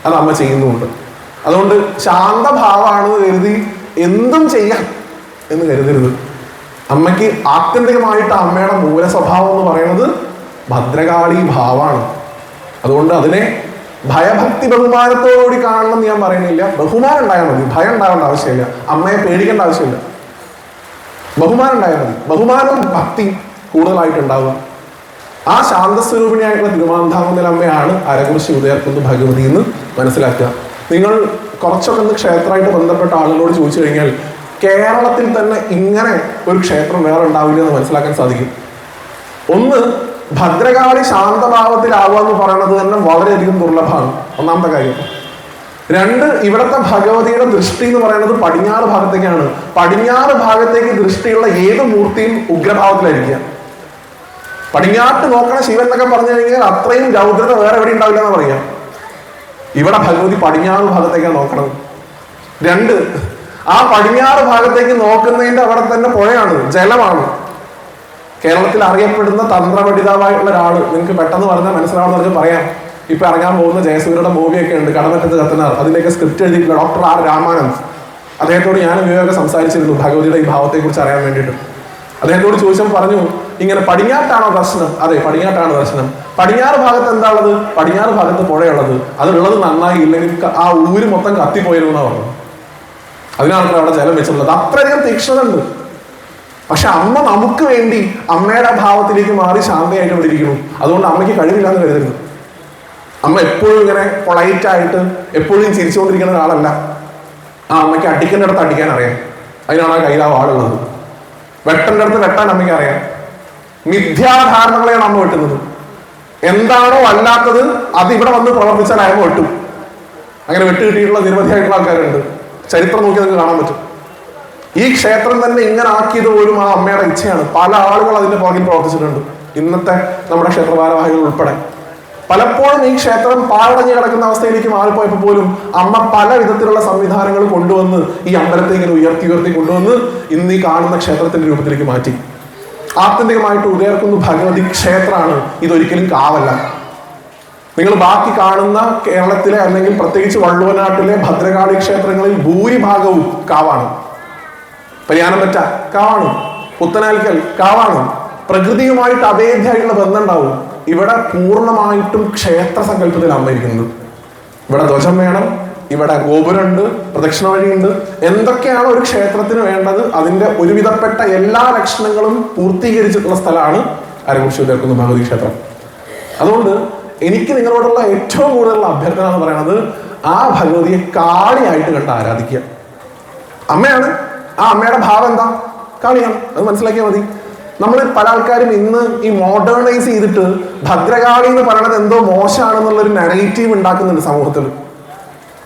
അത് അമ്മ ചെയ്യുന്നുമുണ്ട്. അതുകൊണ്ട് ശാന്തഭാവമാണെന്ന് കരുതി എന്തും ചെയ്യാം എന്ന് കരുതരുത്. അമ്മയ്ക്ക് ആത്യന്തികമായിട്ട് അമ്മയുടെ മൂല സ്വഭാവം എന്ന് പറയുന്നത് ഭദ്രകാളി ഭാവമാണ്. അതുകൊണ്ട് അതിനെ ഭയഭക്തി ബഹുമാനത്തോടുകൂടി കാണണം എന്ന് ഞാൻ പറയുന്നില്ല. ബഹുമാനം ഉണ്ടായാൽ മതി, ഭയം ഉണ്ടാവേണ്ട ആവശ്യമില്ല. അമ്മയെ പേടിക്കേണ്ട ആവശ്യമില്ല. ബഹുമാനം ഉണ്ടായാൽ മതി. ബഹുമാനവും ഭക്തി കൂടുതലായിട്ടുണ്ടാവുക. ആ ശാന്തസ്വരൂപിണിയായിട്ടുള്ള തിരുമാന്ധാമുന്നിൽ അമ്മയാണ് അരകുറിശി ഉദയർക്കുന്ന ഭഗവതി എന്ന് മനസ്സിലാക്കുക. നിങ്ങൾ കുറച്ചൊക്കെ ഒന്ന് ക്ഷേത്രമായിട്ട് ബന്ധപ്പെട്ട ആളുകളോട് ചോദിച്ചു കഴിഞ്ഞാൽ കേരളത്തിൽ തന്നെ ഇങ്ങനെ ഒരു ക്ഷേത്രം വേറെ ഉണ്ടാവില്ല എന്ന് മനസ്സിലാക്കാൻ സാധിക്കും. ഒന്ന്, ഭദ്രകാളി ശാന്തഭാവത്തിലാവുക എന്ന് പറയുന്നത് തന്നെ വളരെയധികം ദുർലഭമാണ്, ഒന്നാമത്തെ കാര്യം. രണ്ട്, ഇവിടുത്തെ ഭഗവതിയുടെ ദൃഷ്ടി എന്ന് പറയുന്നത് പടിഞ്ഞാറ് ഭാഗത്തേക്കാണ്. പടിഞ്ഞാറ് ഭാഗത്തേക്ക് ദൃഷ്ടിയുള്ള ഏത് മൂർത്തിയും ഉഗ്രഭാവത്തിലായിരിക്കുക. പടിഞ്ഞാട്ട് നോക്കണ ശിവൻ എന്നൊക്കെ പറഞ്ഞു കഴിഞ്ഞാൽ അത്രയും രൗദ്രത വേറെ എവിടെ ഉണ്ടാവില്ല എന്ന് പറയാം. ഇവിടെ ഭഗവതി പടിഞ്ഞാറ് ഭാഗത്തേക്കാണ് നോക്കണത്. രണ്ട്, ആ പടിഞ്ഞാറ് ഭാഗത്തേക്ക് നോക്കുന്നതിന്റെ അവിടെ തന്നെ പുഴയാണ്, ജലമാണ്. കേരളത്തിൽ അറിയപ്പെടുന്ന തന്ത്രപണ്ഡിതാവായിട്ടുള്ള ഒരാള്, നിങ്ങൾക്ക് പെട്ടെന്ന് പറഞ്ഞാൽ മനസ്സിലാവുന്നവർക്ക് പറയാം, ഇപ്പൊ ഇറങ്ങാൻ പോകുന്ന ജയസൂര്യയുടെ മൂവിയൊക്കെ ഉണ്ട്, കടമറ്റത്ത് കത്തനാർ. അതിന്റെയൊക്കെ സ്ക്രിപ്റ്റ് എഴുതിയിട്ടുള്ള ഡോക്ടർ ആർ രാമാനന്ദ്. അദ്ദേഹത്തോട് ഞാൻ വിവേകം സംസാരിച്ചിരുന്നു ഭഗവതിയുടെ ഈ ഭാവത്തെ കുറിച്ച് അറിയാൻ വേണ്ടിയിട്ട്. അദ്ദേഹത്തോട് ചോദിച്ചപ്പോൾ പറഞ്ഞു, ഇങ്ങനെ പടിഞ്ഞാട്ടാണോ ദർശനം? അതെ, പടിഞ്ഞാട്ടാണ് ദർശനം. പടിഞ്ഞാറ് ഭാഗത്ത് എന്താ ഉള്ളത്? പടിഞ്ഞാറ് ഭാഗത്ത് പുഴയുള്ളത്. അതുള്ളത് നന്നായി, ഇല്ലെങ്കിൽ ആ ഊര് മൊത്തം കത്തിപ്പോയിരുന്നാ പറഞ്ഞു. അതിനാണ് അവിടെ ജലം വെച്ചിട്ടുള്ളത്. അത്രയധികം തീക്ഷ്ണത ഉണ്ട്. പക്ഷെ അമ്മ നമുക്ക് വേണ്ടി അമ്മയുടെ ഭാവത്തിലേക്ക് മാറി ശാന്തയായിട്ട് ഇവിടെ ഇരിക്കുന്നു. അതുകൊണ്ട് അമ്മയ്ക്ക് കഴിവില്ല എന്ന് കരുതരുത്. അമ്മ എപ്പോഴും ഇങ്ങനെ പൊളൈറ്റായിട്ട് എപ്പോഴും ചിരിച്ചുകൊണ്ടിരിക്കുന്ന ഒരാളല്ല. ആ അമ്മയ്ക്ക് അടിക്കേണ്ട അടുത്ത് അടിക്കാൻ അറിയാം. അതിനാണ് ആ കയ്യിൽ ആ വാളുള്ളത്. വെട്ടന്റെ അടുത്ത് വെട്ടാൻ അമ്മയ്ക്ക് അറിയാം. മിഥ്യാധാരണകളെയാണ് അമ്മ വെട്ടുന്നത്. എന്താണോ അല്ലാത്തത് അത് ഇവിടെ വന്ന് പ്രവർത്തിച്ചാൽ അമ്മ വെട്ടും. അങ്ങനെ വെട്ട് കിട്ടിയിട്ടുള്ള നിരവധിയായിട്ടുള്ള ആൾക്കാരുണ്ട്. ചരിത്രം നോക്കി നിങ്ങൾക്ക് കാണാൻ പറ്റും. ഈ ക്ഷേത്രം തന്നെ ഇങ്ങനെ ആക്കിയത് പോലും ആ അമ്മയുടെ ഇച്ഛയാണ്. പല ആളുകൾ അതിന്റെ പുറകിൽ പ്രവർത്തിച്ചിട്ടുണ്ട്. ഇന്നത്തെ നമ്മുടെ ക്ഷേത്രഭാരവാഹികൾ ഉൾപ്പെടെ പലപ്പോഴും ഈ ക്ഷേത്രം പാഴടഞ്ഞു കിടക്കുന്ന അവസ്ഥയിലേക്ക് മാറിപ്പോയപ്പോൾ പോലും അമ്മ പല വിധത്തിലുള്ള സംവിധാനങ്ങൾ കൊണ്ടുവന്ന് ഈ അമ്പലത്തെ ഇങ്ങനെ ഉയർത്തി കൊണ്ടുവന്ന് ഇന്ന് ഈ കാണുന്ന ക്ഷേത്രത്തിന്റെ രൂപത്തിലേക്ക് മാറ്റി. ആത്യന്തികമായിട്ട് ഉയർക്കുന്ന ഭഗവതി ക്ഷേത്രമാണ്. ഇതൊരിക്കലും കാവല്ല. നിങ്ങൾ ബാക്കി കാണുന്ന കേരളത്തിലെ അല്ലെങ്കിൽ പ്രത്യേകിച്ച് വള്ളുവനാട്ടിലെ ഭദ്രകാളി ക്ഷേത്രങ്ങളിൽ ഭൂരിഭാഗവും കാവാണ്. പരിയാനംപറ്റ കാവാണ്, പുത്തനാൽക്കൽ കാവാണ്. പ്രകൃതിയുമായിട്ട് അഭേദ്യമായിട്ടുള്ള ബന്ധം ഉണ്ടാവും. ഇവിടെ പൂർണ്ണമായിട്ടും ക്ഷേത്ര സങ്കല്പത്തിൽ അമ്മയിരിക്കുന്നത്. ഇവിടെ ധ്വജം വേണം, ഇവിടെ ഗോപുരമുണ്ട്, പ്രദക്ഷിണ വഴിയുണ്ട്. എന്തൊക്കെയാണ് ഒരു ക്ഷേത്രത്തിന് വേണ്ടത് അതിന്റെ ഒരുവിധപ്പെട്ട എല്ലാ ലക്ഷണങ്ങളും പൂർത്തീകരിച്ചിട്ടുള്ള സ്ഥലമാണ് അരകുറിശ്ശി ഉയർക്കുന്ന ഭഗവതി ക്ഷേത്രം. അതുകൊണ്ട് എനിക്ക് നിങ്ങളോടുള്ള ഏറ്റവും കൂടുതലുള്ള അഭ്യർത്ഥന എന്ന് പറയുന്നത് ആ ഭഗവതിയെ കാളിയായിട്ട് കണ്ട് ആരാധിക്കുക. അമ്മയാണ്, ആ അമ്മയുടെ ഭാവം എന്താ? കാളിയാണ്. അത് മനസ്സിലാക്കിയാൽ മതി. നമ്മൾ പല ആൾക്കാരും ഇന്ന് ഈ മോഡേണൈസ് ചെയ്തിട്ട് ഭദ്രകാളി എന്ന് പറയുന്നത് എന്തോ മോശമാണെന്നുള്ളൊരു നറേറ്റീവ് ഉണ്ടാക്കുന്നുണ്ട് സമൂഹത്തിൽ.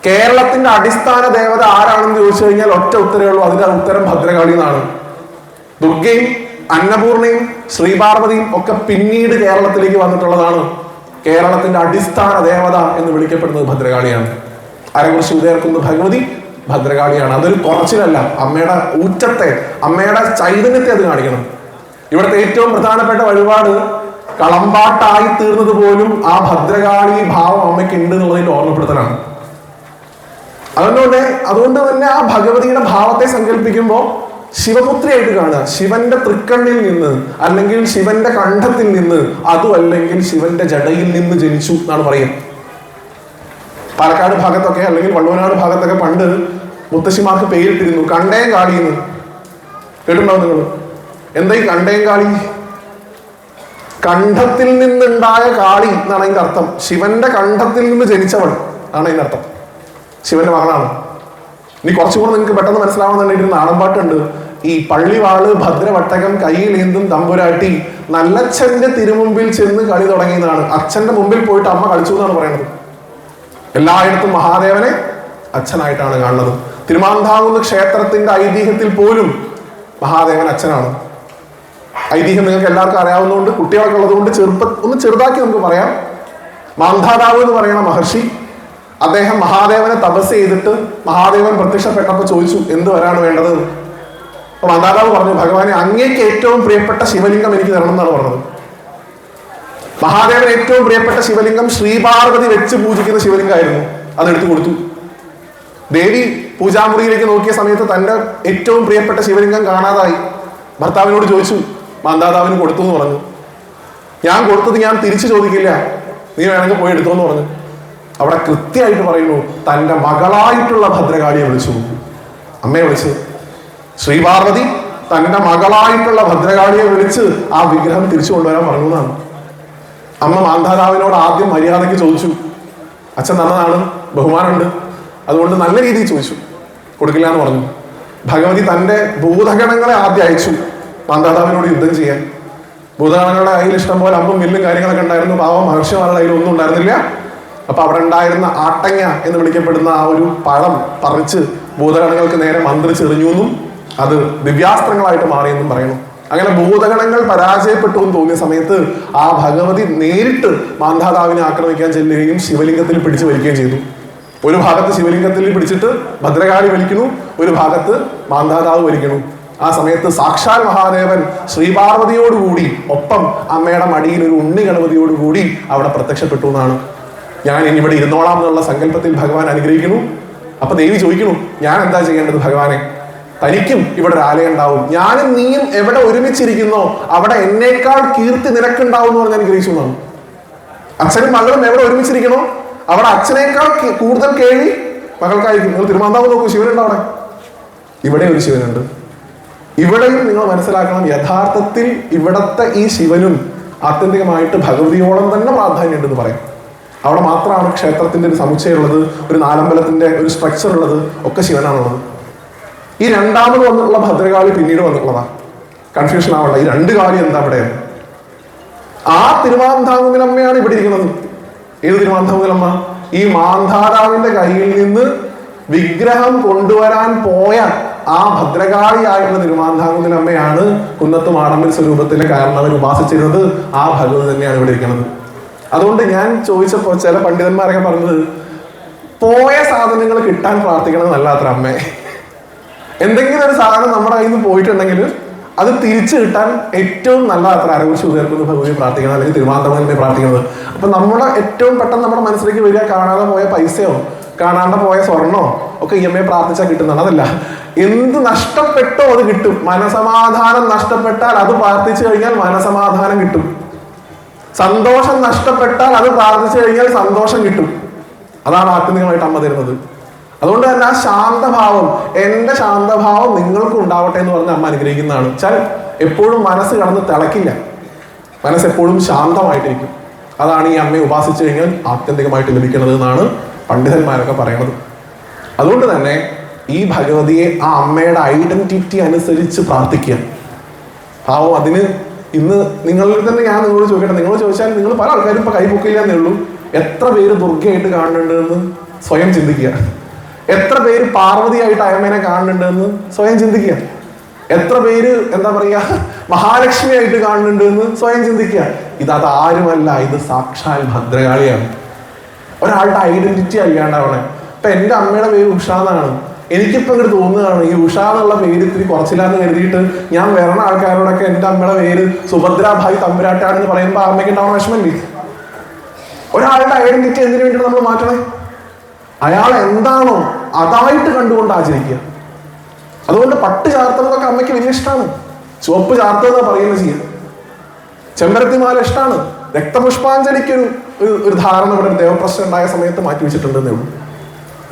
കേരളത്തിന്റെ അടിസ്ഥാന ദേവത ആരാണെന്ന് ചോദിച്ചു കഴിഞ്ഞാൽ ഒറ്റ ഉത്തരവേ ഉള്ളൂ. അതിന്റെ ഉത്തരം ഭദ്രകാളി എന്നാണ്. ദുർഗയും അന്നപൂർണയും ശ്രീപാർവതിയും ഒക്കെ പിന്നീട് കേരളത്തിലേക്ക് വന്നിട്ടുള്ളതാണ്. കേരളത്തിന്റെ അടിസ്ഥാന ദേവത എന്ന് വിളിക്കപ്പെടുന്നത് ഭദ്രകാളിയാണ്. അരകുറിശ്ശി ഉയർക്കുന്ന ഭഗവതി ഭദ്രകാളിയാണ്. അതൊരു കുറച്ചിലല്ല. അമ്മയുടെ ഊറ്റത്തെ, അമ്മയുടെ ചൈതന്യത്തെ അത് കാണിക്കണം. ഇവിടുത്തെ ഏറ്റവും പ്രധാനപ്പെട്ട വഴിപാട് കളമ്പാട്ടായി തീർന്നത് പോലും ആ ഭദ്രകാളി ഭാവം അമ്മയ്ക്ക് ഉണ്ട് എന്നുള്ളതിന്റെ ഓർമ്മപ്പെടുത്തലാണ്. അതുകൊണ്ട് തന്നെ ആ ഭഗവതിയുടെ ഭാവത്തെ സങ്കല്പിക്കുമ്പോൾ ശിവപുത്രിയായിട്ട് കാണുക. ശിവന്റെ തൃക്കണ്ണിൽ നിന്ന്, അല്ലെങ്കിൽ ശിവന്റെ കണ്ഠത്തിൽ നിന്ന്, അതും അല്ലെങ്കിൽ ശിവന്റെ ജടയിൽ നിന്ന് ജനിച്ചു എന്നാണ് പറയുന്നത്. പാലക്കാട് ഭാഗത്തൊക്കെ അല്ലെങ്കിൽ വള്ളുവനാട് ഭാഗത്തൊക്കെ പണ്ട് മുത്തശ്ശിമാർക്ക് പേരിട്ടിരുന്നു കണ്ടേം കാളി എന്ന്. കേട്ടിട്ടുണ്ടാവും നിങ്ങൾ? എന്താ ഈ കണ്ടേം കാളി? കണ്ഠത്തിൽ നിന്നുണ്ടായ കാളി എന്നാണ് അതിന്റെ അർത്ഥം. ശിവന്റെ കണ്ഠത്തിൽ നിന്ന് ജനിച്ചവൾ ആണ് അതിന്റെ അർത്ഥം. ശിവന്റെ മകളാണ്. ഇനി കുറച്ചുകൂടെ നിങ്ങൾക്ക് പെട്ടെന്ന് മനസ്സിലാവുന്നുണ്ടെങ്കിൽ നാടൻപാട്ടുണ്ട്. ഈ പള്ളിവാള് ഭദ്രവട്ടകം കയ്യിലേന്തും തമ്പുരാട്ടി നല്ലച്ഛന്റെ തിരുമുമ്പിൽ ചെന്ന് കളി തുടങ്ങിയതാണ്. അച്ഛന്റെ മുമ്പിൽ പോയിട്ട് അമ്മ കളിച്ചു എന്നാണ് പറയുന്നത്. എല്ലായിടത്തും മഹാദേവനെ അച്ഛനായിട്ടാണ് കാണുന്നത്. തിരുമാന്താകുന്ന ക്ഷേത്രത്തിന്റെ ഐതിഹ്യത്തിൽ പോലും മഹാദേവൻ അച്ഛനാണ്. ഐതിഹ്യം നിങ്ങൾക്ക് എല്ലാവർക്കും അറിയാവുന്നതുകൊണ്ട് കുട്ടികളൊക്കെ ഉള്ളതുകൊണ്ട് ഒന്ന് ചെറുതാക്കി നമുക്ക് പറയാം. മാന്ധാതാവ് എന്ന് പറയുന്ന മഹർഷി, അദ്ദേഹം മഹാദേവനെ തപസ് ചെയ്തിട്ട് മഹാദേവൻ പ്രത്യക്ഷപ്പെട്ടപ്പോൾ ചോദിച്ചു എന്ത് വരാണ് വേണ്ടത്. അപ്പൊ മാന്ധാതാവ് പറഞ്ഞു, ഭഗവാനെ അങ്ങേക്ക് ഏറ്റവും പ്രിയപ്പെട്ട ശിവലിംഗം എനിക്ക് തരണം എന്നാണ് പറഞ്ഞത്. മഹാദേവൻ ഏറ്റവും പ്രിയപ്പെട്ട ശിവലിംഗം ശ്രീപാർവതി വെച്ച് പൂജിക്കുന്ന ശിവലിംഗമായിരുന്നു. അതെടുത്തു കൊടുത്തു. ദേവി പൂജാമുറിയിലേക്ക് നോക്കിയ സമയത്ത് തന്റെ ഏറ്റവും പ്രിയപ്പെട്ട ശിവലിംഗം കാണാതായി. ഭർത്താവിനോട് ചോദിച്ചു, മാന്ധാതാവിന് കൊടുത്തു എന്ന് പറഞ്ഞു. ഞാൻ കൊടുത്തത് ഞാൻ തിരിച്ചു ചോദിക്കില്ല, നീ വേണമെങ്കിൽ പോയി എടുത്തോ എന്ന് പറഞ്ഞു. അവിടെ കൃത്യമായിട്ട് പറയുന്നു, തന്റെ മകളായിട്ടുള്ള ഭദ്രകാളിയെ വിളിച്ചു, അമ്മയെ വിളിച്ച്. ശ്രീപാർവതി തന്റെ മകളായിട്ടുള്ള ഭദ്രകാളിയെ വിളിച്ച് ആ വിഗ്രഹം തിരിച്ചു കൊണ്ടുവരാൻ പറഞ്ഞു എന്നാണ്. അമ്മ മാന്ധാതാവിനോട് ആദ്യം മര്യാദയ്ക്ക് ചോദിച്ചു. അച്ഛൻ നല്ലതാണ്, ബഹുമാനമുണ്ട്, അതുകൊണ്ട് നല്ല രീതിയിൽ ചോദിച്ചു. കൊടുക്കില്ല എന്ന് പറഞ്ഞു. ഭഗവതി തന്റെ ഭൂതഗണങ്ങളെ ആദ്യം അയച്ചു മാന്ധാതാവിനോട് യുദ്ധം ചെയ്യാൻ. ഭൂതഗണങ്ങളുടെ കയ്യിൽ ഇഷ്ടം പോലെ അമ്പും വില്ലും കാര്യങ്ങളൊക്കെ ഉണ്ടായിരുന്നു. പാവം മഹർഷിമാരുടെ കയ്യിൽ ഒന്നും ഉണ്ടായിരുന്നില്ല. അപ്പൊ അവിടെ ഉണ്ടായിരുന്ന ആട്ടങ്ങ എന്ന് വിളിക്കപ്പെടുന്ന ആ ഒരു പഴം പറിച്ച് ഭൂതഗണങ്ങൾക്ക് നേരെ മന്ത്രിച്ചെറിഞ്ഞു എന്നും അത് ദിവ്യാസ്ത്രങ്ങളായിട്ട് മാറിയെന്നും പറയുന്നു. അങ്ങനെ ഭൂതഗണങ്ങൾ പരാജയപ്പെട്ടു എന്ന് തോന്നിയ സമയത്ത് ആ ഭഗവതി നേരിട്ട് മാന്ധാതാവിനെ ആക്രമിക്കാൻ ചെല്ലുകയും ശിവലിംഗത്തിൽ പിടിച്ചു വലിക്കുകയും ചെയ്തു. ഒരു ഭാഗത്ത് ശിവലിംഗത്തിൽ പിടിച്ചിട്ട് ഭദ്രകാളി വലിക്കുന്നു, ഒരു ഭാഗത്ത് മാന്ധാതാവ് വലിക്കുന്നു. ആ സമയത്ത് സാക്ഷാൽ മഹാദേവൻ ശ്രീപാർവതിയോടുകൂടി ഒപ്പം അമ്മയുടെ മടിയിൽ ഒരു ഉണ്ണി ഗണപതിയോടുകൂടി അവിടെ പ്രത്യക്ഷപ്പെട്ടു എന്നാണ്. ഞാൻ ഇനി ഇവിടെ ഇരുന്നോളാം എന്നുള്ള സങ്കല്പത്തിൽ ഭഗവാൻ അനുഗ്രഹിക്കുന്നു. അപ്പൊ ദേവി ചോദിക്കുന്നു, ഞാൻ എന്താ ചെയ്യേണ്ടത് ഭഗവാനെ? തനിക്കും ഇവിടെ ഒരു ആലയം ഉണ്ടാവും, ഞാനും നീയും എവിടെ ഒരുമിച്ചിരിക്കുന്നോ അവിടെ എന്നേക്കാൾ കീർത്തി നിനക്കുണ്ടാവും എന്ന് പറഞ്ഞ് അനുഗ്രഹിച്ചു എന്നാണ്. അച്ഛനും മകളും എവിടെ ഒരുമിച്ചിരിക്കണോ അവിടെ അച്ഛനേക്കാൾ കൂടുതൽ കേൾവി മകൾക്കായിരിക്കും. നിങ്ങൾ തിരുമാന്താവ് നോക്കൂ, ശിവനുണ്ട് അവിടെ. ഇവിടെ ഒരു ശിവനുണ്ട്. ഇവിടെയും നിങ്ങൾ മനസ്സിലാക്കണം, യഥാർത്ഥത്തിൽ ഇവിടത്തെ ഈ ശിവനും ആത്യന്തികമായിട്ട് ഭഗവതിയോളം തന്നെ പ്രാധാന്യമുണ്ടെന്ന് പറയും. അവിടെ മാത്രമാണ് ക്ഷേത്രത്തിന്റെ ഒരു സമുച്ചയം ഉള്ളത്, ഒരു നാലമ്പലത്തിന്റെ ഒരു സ്ട്രക്ചർ ഉള്ളത്, ഒക്കെ ശിവനാണുള്ളത്. ഈ രണ്ടാമത് വന്നിട്ടുള്ള ഭദ്രകാളി പിന്നീട് വന്നിട്ടുള്ളതാ. കൺഫ്യൂഷൻ ആവണ്ട, ഈ രണ്ട് കാളി എന്താ അവിടെ? ആ തിരുമാന്താകുന്നിലമ്മയാണ് ഇവിടെ ഇരിക്കുന്നത്. ഏത് തിരുമാന്താകുന്നിലമ്മ? ഈ മാന്ധാരാവിന്റെ കയ്യിൽ നിന്ന് വിഗ്രഹം കൊണ്ടുവരാൻ പോയ ആ ഭദ്രകാളിയായിട്ടുള്ള തിരുമാന്താകുന്നിലമ്മയാണ് കുന്നത്ത് മാടമ്പൽ സ്വരൂപത്തിലെ കാരണവർ ഉപാസിച്ചിരുന്നത്. ആ ഭഗവതി തന്നെയാണ് ഇവിടെ ഇരിക്കുന്നത്. അതുകൊണ്ട് ഞാൻ ചോദിച്ചപ്പോൾ ചില പണ്ഡിതന്മാരൊക്കെ പറഞ്ഞത്, പോയ സാധനങ്ങൾ കിട്ടാൻ പ്രാർത്ഥിക്കണം നല്ല അത്ര അമ്മേ. എന്തെങ്കിലും ഒരു സാധനം നമ്മുടെ കയ്യിൽ നിന്ന് പോയിട്ടുണ്ടെങ്കിൽ അത് തിരിച്ചു കിട്ടാൻ ഏറ്റവും നല്ല അത്ര അരകുറിച്ച് ഉയർത്തുന്ന ഭഗവതിയെ പ്രാർത്ഥിക്കണം, അല്ലെങ്കിൽ തിരുമാന്താകുന്നിനെ പ്രാർത്ഥിക്കുന്നത്. അപ്പൊ നമ്മുടെ ഏറ്റവും പെട്ടെന്ന് നമ്മുടെ മനസ്സിലേക്ക് വരിക കാണാതെ പോയ പൈസയോ കാണാണ്ട് പോയ സ്വർണ്ണോ ഒക്കെ ഈ അമ്മയെ പ്രാർത്ഥിച്ചാൽ കിട്ടുന്നതാണ്. അതല്ല, എന്ത് നഷ്ടപ്പെട്ടോ അത് കിട്ടും. മനസമാധാനം നഷ്ടപ്പെട്ടാൽ അത് പ്രാർത്ഥിച്ചു കഴിഞ്ഞാൽ മനസമാധാനം കിട്ടും. സന്തോഷം നഷ്ടപ്പെട്ടാൽ അത് പ്രാർത്ഥിച്ചു കഴിഞ്ഞാൽ സന്തോഷം കിട്ടും. അതാണ് ആത്യന്തികമായിട്ട് അമ്മ തരുന്നത്. അതുകൊണ്ട് തന്നെ ആ ശാന്തഭാവം, എന്റെ ശാന്തഭാവം നിങ്ങൾക്കും ഉണ്ടാവട്ടെ എന്ന് പറഞ്ഞ് അമ്മ അനുഗ്രഹിക്കുന്നതാണ്. വെച്ചാൽ എപ്പോഴും മനസ്സ് കടന്ന് തിളക്കില്ല, മനസ്സ് എപ്പോഴും ശാന്തമായിട്ടിരിക്കും. അതാണ് ഈ അമ്മയെ ഉപാസിച്ചു കഴിഞ്ഞാൽ ആത്യന്തികമായിട്ട് ലഭിക്കുന്നത് എന്നാണ് പണ്ഡിതന്മാരൊക്കെ പറയുന്നത്. അതുകൊണ്ട് തന്നെ ഈ ഭഗവതിയെ ആ അമ്മയുടെ ഐഡന്റിറ്റി അനുസരിച്ച് പ്രാർത്ഥിക്കുക. പാവം അതിന് ഇന്ന് നിങ്ങളിൽ തന്നെ ഞാൻ നിങ്ങളോട് ചോദിക്കട്ടെ, നിങ്ങൾ ചോദിച്ചാൽ നിങ്ങൾ പല ആൾക്കാരും ഇപ്പൊ കൈപൊക്കില്ല എന്നേ ഉള്ളൂ. എത്ര പേര് ദുർഗയായിട്ട് കാണുന്നുണ്ട് എന്ന് സ്വയം ചിന്തിക്കുക. എത്ര പേര് പാർവതിയായിട്ട് അമ്മേനെ കാണുന്നുണ്ട് എന്ന് സ്വയം ചിന്തിക്കുക. എത്ര പേര് എന്താ പറയാ മഹാലക്ഷ്മിയായിട്ട് കാണുന്നുണ്ട് എന്ന് സ്വയം ചിന്തിക്കുക. ഇത് ആരുമല്ല, ഇത് സാക്ഷാൽ ഭദ്രകാളിയാണ്. ഒരാളുടെ ഐഡന്റിറ്റി അല്ലാണ്ടാവണേ. ഇപ്പൊ എന്റെ അമ്മയുടെ പേര് ഉഷ എന്നാണ്. എനിക്കിപ്പോ ഇങ്ങോട്ട് തോന്നുകയാണ് ഈ ഉഷ എന്നുള്ള പേര് ഇത്തിരി കുറച്ചില്ലാന്ന് കരുതിയിട്ട് ഞാൻ വരണ ആൾക്കാരോടൊക്കെ എന്റെ അമ്മയുടെ പേര് സുഭദ്രാഭായി തമ്പുരാട്ടാണെന്ന് പറയുമ്പോൾ അമ്മയ്ക്ക് ഉണ്ടാവുന്ന വിഷമല്ലേ? ഒരാളുടെ ഐഡന്റിറ്റി എന്തിനു വേണ്ടിയിട്ട് നമ്മൾ മാറ്റണേ? അയാൾ എന്താണോ അതായിട്ട് കണ്ടുകൊണ്ട് ആചരിക്കുക. അതുകൊണ്ട് പട്ട് ചാർത്തുന്നതൊക്കെ അമ്മയ്ക്ക് വലിയ ഇഷ്ടമാണ്. ചുവപ്പ് ചാർത്തുക പറയുന്നത് ചെയ്യുക. ചെമ്പരത്തിമാല ഇഷ്ടമാണ്. രക്തപുഷ്പാഞ്ജലിക്കൊരു ഒരു ധാരണ ഇവിടെ ദേവപ്രശ്നം ഉണ്ടായ സമയത്ത് മാറ്റി വെച്ചിട്ടുണ്ടെന്നേ ഉള്ളൂ.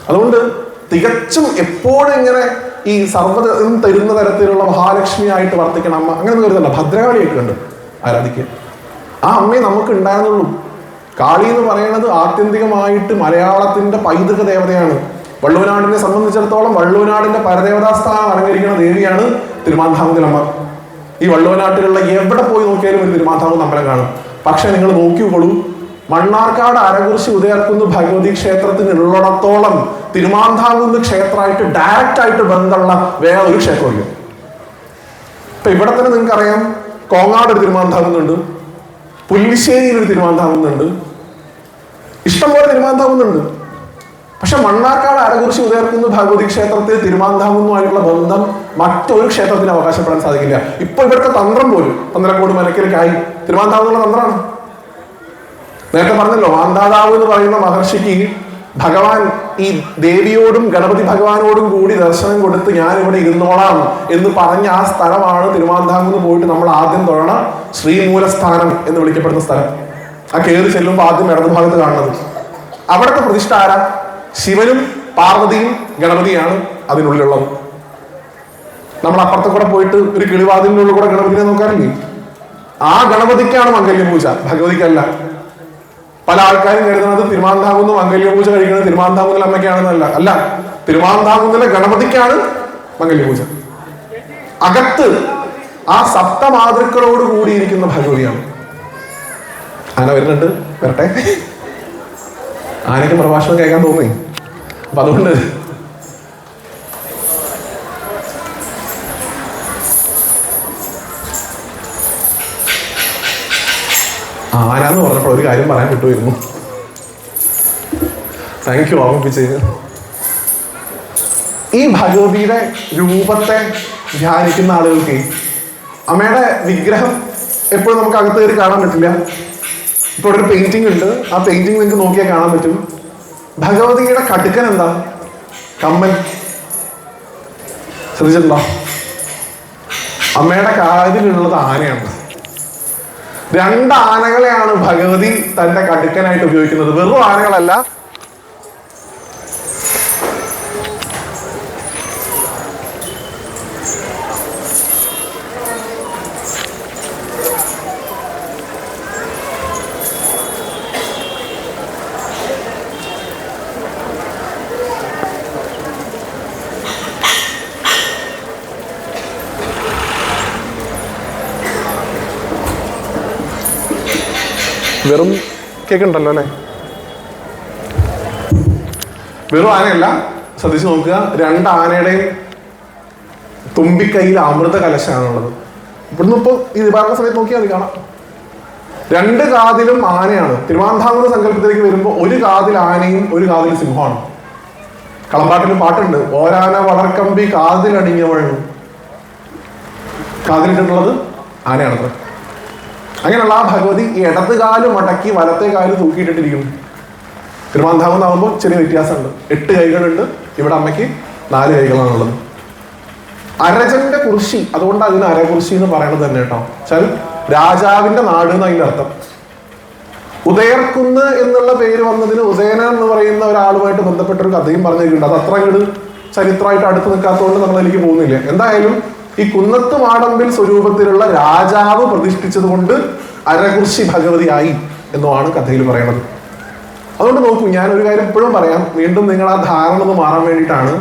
അതുകൊണ്ട് തികച്ചും എപ്പോഴും ഇങ്ങനെ ഈ സർവ്വതും തരുന്ന തരത്തിലുള്ള മഹാലക്ഷ്മി ആയിട്ട് വർത്തിക്കണം അമ്മ. അങ്ങനെ ഒന്നും കരുതല്ല, ഭദ്രകാളിയായിട്ട് കണ്ട് ആരാധിക്കുക. ആ അമ്മയെ നമുക്ക് ഉണ്ടായിരുന്നുള്ളൂ. കാളി എന്ന് പറയുന്നത് ആത്യന്തികമായിട്ട് മലയാളത്തിന്റെ പൈതൃക ദേവതയാണ്. വള്ളുവനാടിനെ സംബന്ധിച്ചിടത്തോളം വള്ളുവനാടിന്റെ പരദേവതാസ്ഥാനം അലങ്കരിക്കുന്ന ദേവിയാണ് തിരുമാന്താകുന്നിലമ്മ. ഈ വള്ളുവനാട്ടിലുള്ള എവിടെ പോയി നോക്കിയാലും ഒരു തിരുമാന്താകുന്ന് അമ്പലം കാണും. പക്ഷെ നിങ്ങൾ നോക്കിക്കോളൂ, മണ്ണാർക്കാട് അരകുറിശി ഉദയർക്കുന്ന് ഭഗവതി ക്ഷേത്രത്തിനുള്ളിടത്തോളം തിരുമാന്താകുന്ന് ക്ഷേത്രമായിട്ട് ഡയറക്റ്റ് ആയിട്ട് ബന്ധമുള്ള വേറെ ഒരു ക്ഷേത്രമില്ല. ഇപ്പൊ ഇവിടെ തന്നെ നിങ്ങൾക്കറിയാം, കോങ്ങാട് ഒരു തിരുമാന്താകുന്നുണ്ട്, പുല്ലിശ്ശേരിയിൽ ഒരു തിരുമാന്താകുന്നുണ്ട്, ഇഷ്ടംപോലെ തിരുമാന്താകുന്നുണ്ട്. പക്ഷെ മണ്ണാർക്കാട് അരകുറിശി ഉദയർക്കുന്ന് ഭഗവതി ക്ഷേത്രത്തിൽ തിരുമാന്താകുന്നുമായിട്ടുള്ള ബന്ധം മറ്റൊരു ക്ഷേത്രത്തിന് അവകാശപ്പെടാൻ സാധിക്കില്ല. ഇപ്പൊ ഇവിടുത്തെ തന്ത്രം പോലും തന്ത്രക്കോട് മനക്കിലേക്കായി തിരുമാന്താകുന്നുള്ള തന്ത്രമാണ്. നേരത്തെ പറഞ്ഞല്ലോ, മാന്ധാതാവ് എന്ന് പറയുന്ന മഹർഷിക്ക് ഭഗവാൻ ഈ ദേവിയോടും ഗണപതി ഭഗവാനോടും കൂടി ദർശനം കൊടുത്ത് ഞാൻ ഇവിടെ ഇരുന്നോളാം എന്ന് പറഞ്ഞ ആ സ്ഥലമാണ് തിരുമാന്താകുന്ന് പോയിട്ട് നമ്മൾ ആദ്യം തൊഴണ ശ്രീമൂലസ്ഥാനം എന്ന് വിളിക്കപ്പെടുന്ന സ്ഥലം. ആ കയറി ചെല്ലുമ്പോൾ ആദ്യം ഇടതുഭാഗത്ത് കാണുന്നത്. അവിടുത്തെ പ്രതിഷ്ഠ ആരാ? ശിവനും പാർവതിയും ഗണപതിയാണ് അതിനുള്ളിലുള്ളത്. നമ്മൾ അപ്പുറത്തെ കൂടെ പോയിട്ട് ഒരു കിളിവാതിലിൻ്റെ ഉള്ളിൽ കൂടെ ഗണപതിനെ നോക്കാറില്ലേ? ആ ഗണപതിക്കാണ് മംഗല്യപൂജ, ഭഗവതിക്കല്ല. പല ആൾക്കാരും കരുതുന്നത് തിരുമാന്താകുന്ന് മംഗല്യപൂജ കഴിക്കുന്നത് തിരുമാന്താകുന്നിലെ അമ്മയ്ക്കാണെന്നല്ല. അല്ല, തിരുമാന്താകുന്നിലെ ഗണപതിക്കാണ് മംഗല്യപൂജ. അകത്ത് ആ സപ്തമാതൃക്കളോട് കൂടിയിരിക്കുന്ന ഭഗവതിയാണ്. ആന വരുന്നുണ്ട്, വരട്ടെ. ആനയ്ക്ക് പ്രഭാഷണം കേൾക്കാൻ തോന്നി. അപ്പൊ അതുകൊണ്ട് ആരാന്ന് പറഞ്ഞപ്പോൾ ഒരു കാര്യം പറയാൻ വിട്ടുവരുന്നു. Thank you ഓർമ്മിപ്പിച്ചതിന്. ഈ ഭഗവതിയുടെ രൂപത്തെ ധ്യാനിക്കുന്ന ആളുകൾക്ക് അമ്മയുടെ വിഗ്രഹം എപ്പോഴും നമുക്ക് അകത്ത് കയറി കാണാൻ പറ്റില്ല. ഇപ്പൊ ഇവിടെ ഒരു പെയിന്റിംഗ് ഉണ്ട്. ആ പെയിന്റിംഗ് നിങ്ങൾക്ക് നോക്കിയാൽ കാണാൻ പറ്റും. ഭഗവതിയുടെ കടുക്കൻ എന്താ? കമ്മൽ. ശ്രദ്ധിച്ചിട്ടുണ്ടോ? അമ്മയുടെ കാതിലുള്ളത് ആനയാണ്. 2 ആനകളെയാണ് ഭഗവതി തന്റെ കടുക്കനായിട്ട് ഉപയോഗിക്കുന്നത്. വെറും ആനകളല്ല, വെറും കേൾക്കുന്നുണ്ടല്ലോ അല്ലെ? വെറും ആനയല്ല, ശ്രദ്ധിച്ചു നോക്കുക. 2 ആനയുടെയും തുമ്പിക്കൈയിൽ അമൃത കലശാണുള്ളത്. ഇവിടുന്ന് ഇപ്പൊ ഈ പറഞ്ഞ സമയത്ത് നോക്കിയാൽ മതി, കാണാം. 2 കാതിലും ആനയാണ്. തിരുവാന്താംകുന്ന് സങ്കല്പത്തിലേക്ക് വരുമ്പോൾ ഒരു കാതിൽ ആനയും ഒരു കാതിൽ സിംഹമാണ്. കളമ്പാട്ടിൽ പാട്ടുണ്ട്, ഓരാന വളർക്കമ്പി കാതിലണിഞ്ഞവൾ. കാതിലിട്ടുള്ളത് ആനയാണത്ര. അങ്ങനെയുള്ള ആ ഭഗവതി ഈ ഇടത് കാല് മടക്കി വലത്തെ കാല് തൂക്കിയിട്ടിട്ടിരിക്കുന്നു. തിരുവാന്താകുന്നാകുമ്പോൾ ചെറിയ വ്യത്യാസമുണ്ട്. 8 കൈകളുണ്ട്. ഇവിടെ അമ്മയ്ക്ക് 4 കൈകളാണുള്ളത്. അരജന്റെ കുറിശി, അതുകൊണ്ട് അതിന് അരകുറിശി എന്ന് പറയണത് തന്നെ കേട്ടോ. വെച്ചാൽ രാജാവിന്റെ നാട് എന്ന് അതിന്റെ അർത്ഥം. ഉദയർക്കുന്ന് എന്നുള്ള പേര് വന്നതിന് ഉദയന എന്ന് പറയുന്ന ഒരാളുമായിട്ട് ബന്ധപ്പെട്ട ഒരു കഥയും പറഞ്ഞിട്ടുണ്ട്. അത് അത്ര അങ്ങോട്ട് ചരിത്രമായിട്ട് അടുത്ത് നിൽക്കാത്തതുകൊണ്ട് നമ്മൾ അതിലേക്ക് പോകുന്നില്ല. എന്തായാലും ഈ കുന്നത്ത് മാടമ്പിൽ സ്വരൂപത്തിലുള്ള രാജാവ് പ്രതിഷ്ഠിച്ചത് കൊണ്ട് അരകുറിശി ഭഗവതിയായി എന്നുമാണ് കഥയിൽ പറയുന്നത്. അതുകൊണ്ട് നോക്കൂ, ഞാൻ ഒരു കാര്യം ഇപ്പോഴും പറയാം, വീണ്ടും നിങ്ങൾ ആ ധാരണ ഒന്ന് മാറാൻ വേണ്ടിയിട്ടാണ്.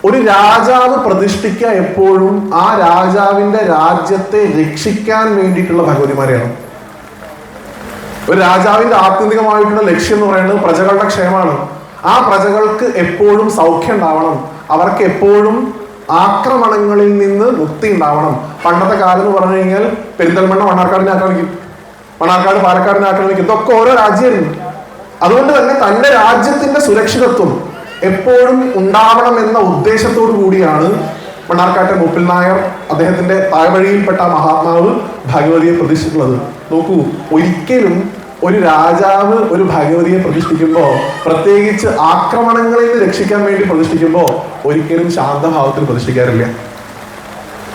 ഒരു രാജാവ് പ്രതിഷ്ഠിക്കുക എപ്പോഴും ആ രാജാവിന്റെ രാജ്യത്തെ രക്ഷിക്കാൻ വേണ്ടിയിട്ടുള്ള ഭഗവതിമാരെയാണ്. ഒരു രാജാവിന്റെ ആത്യന്തികമായിട്ടുള്ള ലക്ഷ്യം എന്ന് പറയുന്നത് പ്രജകളുടെ ക്ഷേമമാണ്. ആ പ്രജകൾക്ക് എപ്പോഴും സൗഖ്യം ഉണ്ടാവണം, അവർക്ക് എപ്പോഴും ആക്രമണങ്ങളിൽ നിന്ന് മുക്തി ഉണ്ടാവണം. പണ്ടത്തെ കാലം എന്ന് പറഞ്ഞു കഴിഞ്ഞാൽ പെരിന്തൽമണ്ണ മണ്ണാർക്കാടിനെ ആക്രമിക്കും, മണ്ണാർക്കാട് പാലക്കാടിനെ ആക്രമിക്കും. ഇതൊക്കെ ഓരോ രാജ്യമായിരുന്നു. അതുകൊണ്ട് തന്നെ തന്റെ രാജ്യത്തിന്റെ സുരക്ഷിതത്വം എപ്പോഴും ഉണ്ടാവണം എന്ന ഉദ്ദേശത്തോടു കൂടിയാണ് മണ്ണാർക്കാട്ടെ മൂപ്പിൽ നായർ അദ്ദേഹത്തിന്റെ താഴ്വഴിയിൽപ്പെട്ട മഹാത്മാവ് ഭഗവതിയെ പ്രതിഷ്ഠിക്കുന്നത്. നോക്കൂ, ഒരിക്കലും ഒരു രാജാവ് ഒരു ഭഗവതിയെ പ്രതിഷ്ഠിക്കുമ്പോൾ, പ്രത്യേകിച്ച് ആക്രമണങ്ങളിൽ നിന്ന് രക്ഷിക്കാൻ വേണ്ടി പ്രതിഷ്ഠിക്കുമ്പോൾ, ഒരിക്കലും ശാന്തഭാവത്തിൽ പ്രതിഷ്ഠിക്കാറില്ല.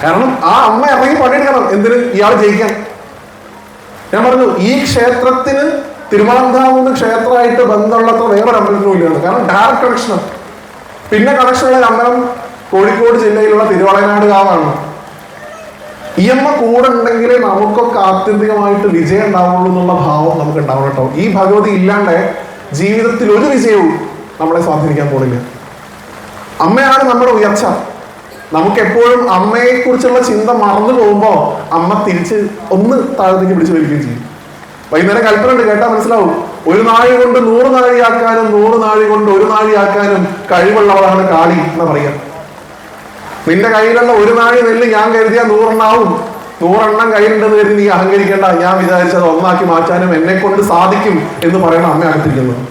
കാരണം ആ അമ്മ ഇറങ്ങി പണിയെടുക്കണം. എന്തിന്? ഇയാൾ ജയിക്കാൻ. ഞാൻ പറഞ്ഞു, ഈ ക്ഷേത്രത്തിന് തിരുവനന്തപുരം ക്ഷേത്രമായിട്ട് ബന്ധമുള്ളത്ര വേറൊരു അമ്പലത്തിനും ഇല്ലാണ്. കാരണം ഡയറക്ട് കണക്ഷനാണ്. പിന്നെ കണക്ഷനുള്ള അമ്പലം കോഴിക്കോട് ജില്ലയിലുള്ള തിരുവളയനാട് കാവാണ്. ഈ അമ്മ കൂടെ ഉണ്ടെങ്കിലേ നമുക്കൊക്കെ ആത്യന്തികമായിട്ട് വിജയം ഉണ്ടാവുള്ളൂ എന്നുള്ള ഭാവം നമുക്ക് ഉണ്ടാവണം കേട്ടോ. ഈ ഭഗവതി ഇല്ലാണ്ട് ജീവിതത്തിൽ ഒരു വിജയവും നമ്മളെ സ്വാധീനിക്കാൻ പോണില്ല. അമ്മയാണ് നമ്മുടെ ഉയർച്ച. നമുക്ക് എപ്പോഴും അമ്മയെ കുറിച്ചുള്ള ചിന്ത മറന്നു പോകുമ്പോൾ അമ്മ തിരിച്ച് ഒന്ന് താഴത്തേക്ക് പിടിച്ചു വരികയും ചെയ്യും. വൈകുന്നേരം കൽപ്പന ഉണ്ട്, കേട്ടാൽ മനസ്സിലാവും. 1 നാഴി കൊണ്ട് 100 നാഴിയാക്കാനും 100 നാഴി കൊണ്ട് 1 നാഴിയാക്കാനും കഴിവുള്ളവളാണ് കാളി എന്ന് പറയാം. നിന്റെ കയ്യിലുള്ള 1 നാഴി നെല്ല് ഞാൻ കരുതിയാൽ 100 എണ്ണാവും. 100 എണ്ണം കയ്യിലുണ്ടെന്ന് കരുതി നീ അഹങ്കരിക്കേണ്ട. ഞാൻ വിചാരിച്ചത് 1 ആക്കി മാറ്റാനും എന്നെ കൊണ്ട് സാധിക്കും എന്ന് പറയണം അമ്മ അകത്തിരിക്കുന്നത്.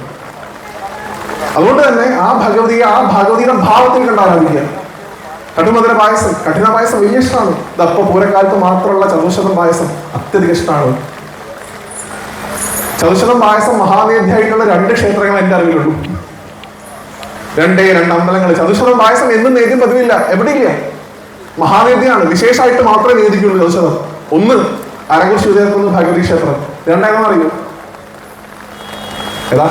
അതുകൊണ്ട് തന്നെ ആ ഭഗവതിയുടെ ഭാവത്തിൽ കണ്ടാരാധിക്കുക. കടുമധുര പായസം, കഠിന പായസം വലിയ ഇഷ്ടമാണ്. ഇതപ്പൊ പൂരക്കാലത്ത് മാത്രമുള്ള ചതുശതം പായസം അത്യധികം ഇഷ്ടമാണ്. ചതുശതം പായസം മഹാനേദ്യമായിട്ടുള്ള 2 ക്ഷേത്രങ്ങൾ എന്റെ അറിവിലുള്ളൂ. 2 അമ്പലങ്ങൾ. ചതുശതം പായസം എന്നും നേദ്യം പതിവില്ല, എവിടെയില്ല. മഹാനേദ്യമാണ്, വിശേഷമായിട്ട് മാത്രമേ നേദിക്കുള്ളൂ ചതുശതം. 1 അരകുറിശി ഉദയർക്കുന്ന ഭഗവതി ക്ഷേത്രം. 2 അറിയൂ ഏതാ?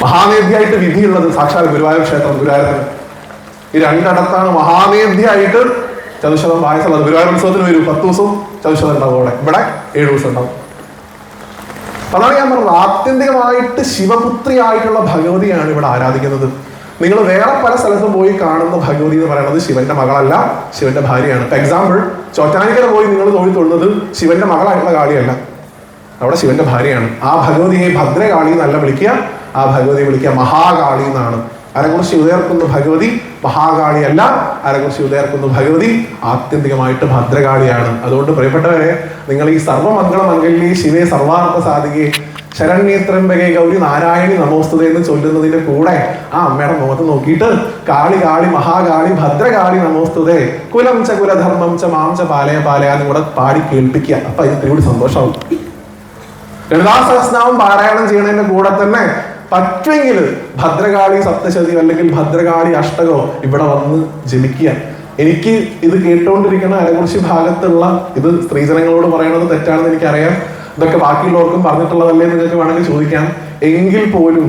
മഹാനേദ്യമായിട്ട് വിധിയുള്ളത് സാക്ഷാൽ ഗുരുവായൂർ ക്ഷേത്രം, ഗുരുവായൂരത്തിന്. ഈ 2 മഹാനേദ്യമായിട്ട് ചതുശതം പായസം ഉള്ളത്. ഗുരുവായൂർ ഉത്സവത്തിന് വരും, 10 ദിവസവും ചതുശതം ഉണ്ടാവും അവിടെ. ഇവിടെ 7 ദിവസം ഉണ്ടാവും. അതാണ് ഞാൻ പറഞ്ഞത്, ആത്യന്തികമായിട്ട് ശിവപുത്രിയായിട്ടുള്ള ഭഗവതിയാണ് ഇവിടെ ആരാധിക്കുന്നത്. നിങ്ങൾ വേറെ പല സ്ഥലത്തും പോയി കാണുന്ന ഭഗവതി എന്ന് പറയുന്നത് ശിവന്റെ മകളല്ല, ശിവന്റെ ഭാര്യയാണ്. ഫോർ എക്സാമ്പിൾ, ചോറ്റാനിക്കര പോയി നിങ്ങൾ തൊഴുന്നത് ശിവന്റെ മകളായിട്ടുള്ള കാളിയല്ല, അവിടെ ശിവന്റെ ഭാര്യയാണ്. ആ ഭഗവതിയെ ഭദ്രകാളി എന്നല്ല വിളിക്കുക, ആ ഭഗവതിയെ വിളിക്കുക മഹാകാളി എന്നാണ്. അരകുറിശി ഉദയർക്കുന്ന ഭഗവതി മഹാകാളിയല്ല, അരകുറിശി ഉദയർക്കുന്ന ഭഗവതി ആത്യന്തികമായിട്ട് ഭദ്രകാളിയാണ്. അതുകൊണ്ട് പ്രിയപ്പെട്ടവരെ, നിങ്ങൾ ഈ സർവമംഗള മംഗല്യേ ശിവേ സർവാർത്ഥ സാധികേ ശരണ്യേത്രംബകേ ഗൗരി നാരായണി നമോസ്തുതേ എന്ന് ചൊല്ലുന്നതിന്റെ കൂടെ ആ അമ്മയുടെ മുഖത്ത് നോക്കിയിട്ട് കാളി കാളി മഹാകാളി ഭദ്രകാളി നമോസ്തുതേ കുലം ച കുലധർമ്മം ച മാം ച പാലയ പാലയ എന്ന് കൂടെ പാടി കേൾപ്പിക്കുക. അപ്പൊ അതിന് കൂടി സന്തോഷമാവും. ലളിതാ സഹസ്രനാമം പാരായണം ചെയ്യണതിന്റെ കൂടെ തന്നെ പറ്റുമെങ്കിൽ ഭദ്രകാളി സപ്തശതി അല്ലെങ്കിൽ ഭദ്രകാളി അഷ്ടകോ ഇവിടെ വന്ന് ജപിക്കുക. എനിക്ക് ഇത് കേട്ടുകൊണ്ടിരിക്കുന്ന അരകുറിശി ഭാഗത്തുള്ള ഇത് സ്ത്രീജനങ്ങളോട് പറയണത് തെറ്റാണെന്ന് എനിക്കറിയാം. ഇതൊക്കെ ബാക്കിയുള്ളവർക്കും പറഞ്ഞിട്ടുള്ളതല്ലേ നിങ്ങൾക്ക് വേണമെങ്കിൽ ചോദിക്കാം. എങ്കിൽ പോലും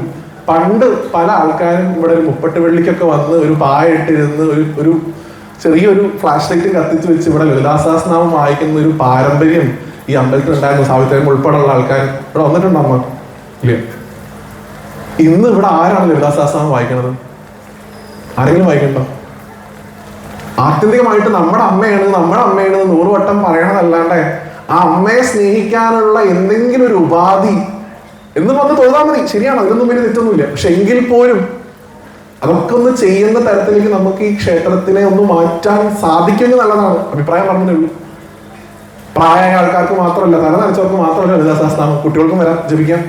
പണ്ട് പല ആൾക്കാരും ഇവിടെ ഒരു മുപ്പട്ട് വെള്ളിക്കൊക്കെ വന്ന് ഒരു പായ ഇട്ടിരുന്ന് ഒരു ചെറിയൊരു ഫ്ലാഷ് ലൈറ്റ് കത്തിച്ച് വെച്ച് ഇവിടെ ലളിതാ സഹസ്രനാമം വായിക്കുന്ന ഒരു പാരമ്പര്യം ഈ അമ്പലത്തിൽ ഉണ്ടായിരുന്നു. സാവിത്രിയും ഉൾപ്പെടെയുള്ള ആൾക്കാർ ഇവിടെ വന്നിട്ടുണ്ടോ അമ്മ? ഇല്ല. ഇന്ന് ഇവിടെ ആരാണ് ലളിതാ സഹസ്രനാമം വായിക്കണത്? ആരെങ്കിലും വായിക്കണ്ടോ? ആത്യന്തികമായിട്ട് നമ്മുടെ അമ്മയാണ് 100 വട്ടം പറയണതല്ലാണ്ട് ആ അമ്മയെ സ്നേഹിക്കാനുള്ള എന്തെങ്കിലും ഒരു ഉപാധി എന്ന് വന്ന് തോന്നാൻ മതി. ശരിയാണ്, അതിനൊന്നും വലിയ തെറ്റൊന്നുമില്ല. പക്ഷെ എങ്കിൽ പോലും അതൊക്കെ ഒന്ന് ചെയ്യുന്ന തരത്തിലേക്ക് നമുക്ക് ഈ ക്ഷേത്രത്തിനെ ഒന്ന് മാറ്റാൻ സാധിക്കുമെങ്കിൽ നല്ലതാണ്. അഭിപ്രായം പറഞ്ഞതേ ഉള്ളൂ. പ്രായമായ ആൾക്കാർക്ക് മാത്രമല്ല, തല നനച്ചവർക്ക് മാത്രമല്ല ലളിതാ സഹസ്രനാമം, കുട്ടികൾക്കും വരാം, ജപിക്കാം.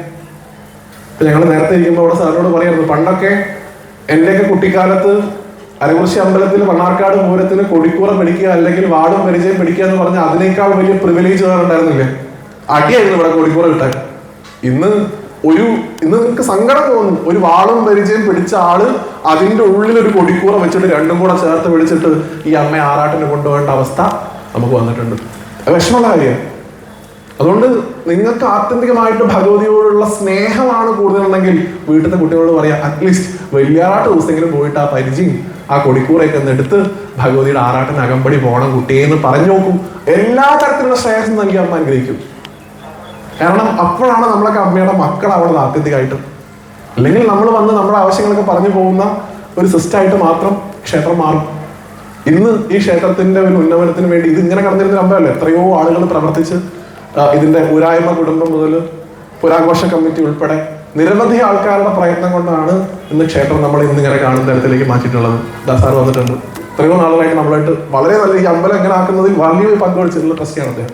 ഇപ്പൊ ഞങ്ങൾ നേരത്തെ ഇരിക്കുമ്പോൾ അവിടെ സാറിനോട് പറയായിരുന്നു, പണ്ടൊക്കെ എന്റെയൊക്കെ കുട്ടിക്കാലത്ത് അരകുറിശി അമ്പലത്തിൽ മണ്ണാർക്കാട് പൂരത്തിന് കൊടിക്കൂറ പിടിക്കുക അല്ലെങ്കിൽ വാടും പരിചയം പിടിക്കുക എന്ന് പറഞ്ഞാൽ അതിനേക്കാൾ വലിയ പ്രിവിലേജ് ഉണ്ടായിരുന്നില്ലേ? അടിയായിരുന്നു ഇവിടെ കൊടിക്കൂറ കിട്ടാൻ. ഇന്ന് നിങ്ങൾക്ക് സങ്കടം തോന്നും, ഒരു വാളും പരിചയം പിടിച്ച ആള് അതിന്റെ ഉള്ളിൽ ഒരു കൊടിക്കൂറ വെച്ചിട്ട് രണ്ടും കൂടെ ചേർത്ത് പിടിച്ചിട്ട് ഈ അമ്മയെ ആറാട്ടിന് കൊണ്ടുപോകേണ്ട അവസ്ഥ നമുക്ക് വന്നിട്ടുണ്ട്. വിഷമമുള്ള കാര്യമാണ്. അതുകൊണ്ട് നിങ്ങൾക്ക് ആത്യന്തികമായിട്ട് ഭഗവതിയോടുള്ള സ്നേഹമാണ് കൂടുതലുണ്ടെങ്കിൽ വീട്ടിലത്തെ കുട്ടികളോട് പറയാം, അറ്റ്ലീസ്റ്റ് വലിയാറാട്ട് ദിവസമെങ്കിലും പോയിട്ട് ആ പരിചയം ആ കൊടിക്കൂറയൊക്കെ ഒന്ന് എടുത്ത് ഭഗവതിയുടെ ആറാട്ടിന് അകമ്പടി പോകണം കുട്ടിയെന്ന് പറഞ്ഞു നോക്കൂ. എല്ലാ തരത്തിലുള്ള ശ്രേയസ്സും നൽകി അമ്മ അനുഗ്രഹിക്കും. കാരണം അപ്പോഴാണ് നമ്മളൊക്കെ അമ്മയുടെ മക്കളാവുന്നത് ആത്യന്തികമായിട്ടും. അല്ലെങ്കിൽ നമ്മൾ വന്ന് നമ്മുടെ ആവശ്യങ്ങളൊക്കെ പറഞ്ഞു പോകുന്ന ഒരു സിസ്റ്റമായിട്ട് മാത്രം ക്ഷേത്രം മാറും. ഇന്ന് ഈ ക്ഷേത്രത്തിന്റെ ഒരു ഉന്നമനത്തിന് വേണ്ടി ഇത് ഇങ്ങനെ കടന്നിരുന്ന അമ്പലമല്ല, എത്രയോ ആളുകൾ പ്രവർത്തിച്ച് ഇതിന്റെ ഊരായ്മ കുടുംബം മുതൽ പുരാഘോഷ കമ്മിറ്റി ഉൾപ്പെടെ നിരവധി ആൾക്കാരുടെ പ്രയത്നം കൊണ്ടാണ് ഇന്ന് ക്ഷേത്രം നമ്മൾ ഇന്നിങ്ങനെ കാണുന്ന തരത്തിലേക്ക് മാറ്റിയിട്ടുള്ളത്. ദാസാർ വന്നിട്ടുണ്ട്. എത്രയോ നാളുകളായിട്ട് നമ്മളായിട്ട് വളരെ നല്ല ഈ അമ്പലം എങ്ങനെ ആക്കുന്നതിൽ വലിയ പങ്കുവഹിച്ചിട്ടുള്ള ട്രസ്റ്റിയാണ് അദ്ദേഹം.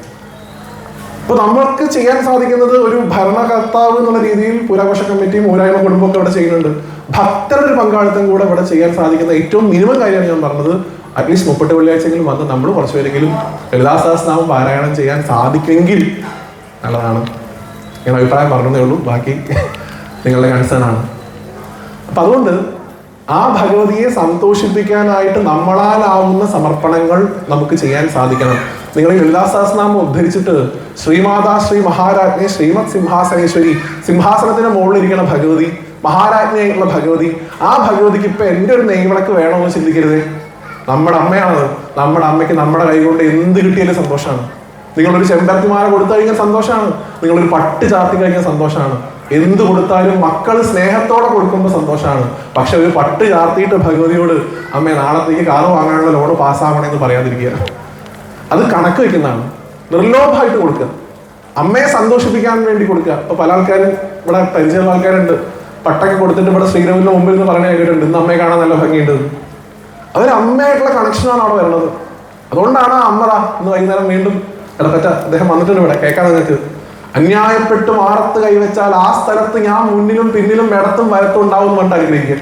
അപ്പൊ നമ്മൾക്ക് ചെയ്യാൻ സാധിക്കുന്നത് ഒരു ഭരണകർത്താവ് എന്നുള്ള രീതിയിൽ പുരാഘോഷ കമ്മിറ്റിയും ഊരായ്മ കുടുംബമൊക്കെ ഇവിടെ ചെയ്യുന്നുണ്ട്. ഭക്തരുടെ ഒരു പങ്കാളിത്തം കൂടെ ഇവിടെ ചെയ്യാൻ സാധിക്കുന്ന ഏറ്റവും മിനിമം കാര്യമാണ് ഞാൻ പറഞ്ഞത്. അറ്റ്ലീസ്റ്റ് 30 വെള്ളിയാഴ്ചയെങ്കിലും വന്ന് നമ്മൾ കുറച്ച് പേരെങ്കിലും ലളിതാ സഹസ്രനാമം പാരായണം ചെയ്യാൻ സാധിക്കുമെങ്കിൽ നല്ലതാണ്. ഞാൻ അഭിപ്രായം പറഞ്ഞതേ ഉള്ളൂ, ബാക്കി നിങ്ങളുടെ കൺസേൺ ആണ്. അപ്പൊ അതുകൊണ്ട് ആ ഭഗവതിയെ സന്തോഷിപ്പിക്കാനായിട്ട് നമ്മളാലാവുന്ന സമർപ്പണങ്ങൾ നമുക്ക് ചെയ്യാൻ സാധിക്കണം. നിങ്ങൾ ലളിതാ സഹസ്രനാമം ഉദ്ധരിച്ചിട്ട് ശ്രീമാതാ ശ്രീ മഹാരാജ്ഞി ശ്രീമത് സിംഹാസനേശ്വരി, സിംഹാസനത്തിന് മുകളിലിരിക്കുന്ന ഭഗവതി, മഹാരാജ്ഞിയായിട്ടുള്ള ഭഗവതി, ആ ഭഗവതിക്ക് ഇപ്പൊ എൻ്റെ ഒരു നെയ്വിളക്ക് വേണമെന്ന് ചിന്തിക്കരുത്. നമ്മുടെ അമ്മയാണ്. നമ്മുടെ അമ്മയ്ക്ക് നമ്മുടെ കൈ കൊണ്ട് എന്ത് കിട്ടിയാലും സന്തോഷമാണ്. നിങ്ങളൊരു ചെമ്പരത്തിമാല കൊടുത്തു കഴിഞ്ഞാൽ സന്തോഷമാണ്. നിങ്ങളൊരു പട്ട് ചാർത്തി കഴിഞ്ഞാൽ സന്തോഷമാണ്. എന്ത് കൊടുത്താലും മക്കൾ സ്നേഹത്തോടെ കൊടുക്കുമ്പോൾ സന്തോഷമാണ്. പക്ഷെ ഒരു പട്ട് ചാർത്തിയിട്ട് ഭഗവതിയോട് അമ്മ നാളത്തേക്ക് കാറ് വാങ്ങാനുള്ള ലോണ് പാസ്സാവണമെന്ന് പറയാതിരിക്കുക. അത് കണക്ക് വെക്കുന്നതാണ്. നിർലോഭമായിട്ട് കൊടുക്കുക, അമ്മയെ സന്തോഷിപ്പിക്കാൻ വേണ്ടി കൊടുക്കുക. അപ്പൊ പല ആൾക്കാരും ഇവിടെ പരിചയമുള്ള ആൾക്കാരുണ്ട്, പട്ടൊക്കെ കൊടുത്തിട്ട് ഇവിടെ ശ്രീരാമിന്റെ മുമ്പിൽ നിന്ന് പറഞ്ഞ കേട്ടിട്ടുണ്ട്, ഇന്ന് അമ്മയെ കാണാൻ നല്ല ഭംഗിയുണ്ട്. അതൊരു അമ്മയായിട്ടുള്ള കണക്ഷനാണ് അവിടെ വരുന്നത്. അതുകൊണ്ടാണ് ആ അമ്മ ഇന്ന് വൈകുന്നേരം വീണ്ടും ഇടപെറ്റ അദ്ദേഹം വന്നിട്ടുണ്ട് ഇവിടെ. കേൾക്കാൻ നിങ്ങൾക്ക് അന്യായപ്പെട്ട് മാറത്ത് കൈവച്ചാൽ ആ സ്ഥലത്ത് ഞാൻ മുന്നിലും പിന്നിലും ഇടത്തും വലത്തും ഉണ്ടാവും എന്ന് അനുഗ്രഹിക്കുക.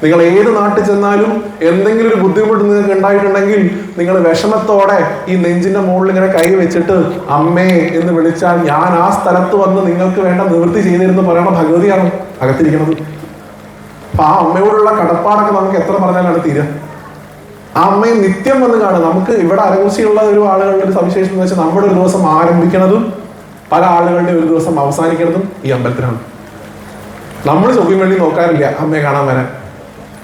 നിങ്ങൾ ഏത് നാട്ടിൽ ചെന്നാലും എന്തെങ്കിലും ഒരു ബുദ്ധിമുട്ട് നിങ്ങൾക്ക് ഉണ്ടായിട്ടുണ്ടെങ്കിൽ നിങ്ങൾ വിഷമത്തോടെ ഈ നെഞ്ചിന്റെ മുകളിൽ ഇങ്ങനെ കൈ വെച്ചിട്ട് അമ്മേ എന്ന് വിളിച്ചാൽ ഞാൻ ആ സ്ഥലത്ത് വന്ന് നിങ്ങൾക്ക് വേണ്ട നിവൃത്തി ചെയ്തിരുന്നു പറയുന്ന ഭഗവതിയാണ് അകത്തിരിക്കുന്നത്. അപ്പൊ ആ അമ്മയോടുള്ള കടപ്പാടൊക്കെ നമുക്ക് എത്ര പറഞ്ഞാലാണ് തീരുക. ആ അമ്മയെ നിത്യം വന്ന് കാണുക. നമുക്ക് ഇവിടെ അരകുറിശിയുള്ള ഒരു ആളുകളുടെ ഒരു സവിശേഷം എന്ന് വെച്ചാൽ നമ്മുടെ ഒരു ദിവസം ആരംഭിക്കുന്നതും പല ആളുകളുടെ ഒരു ദിവസം അവസാനിക്കുന്നതും ഈ അമ്പലത്തിലാണ്. നമ്മൾ ചൊവ്വയും വെള്ളി നോക്കാറില്ല അമ്മയെ കാണാൻ വരാൻ.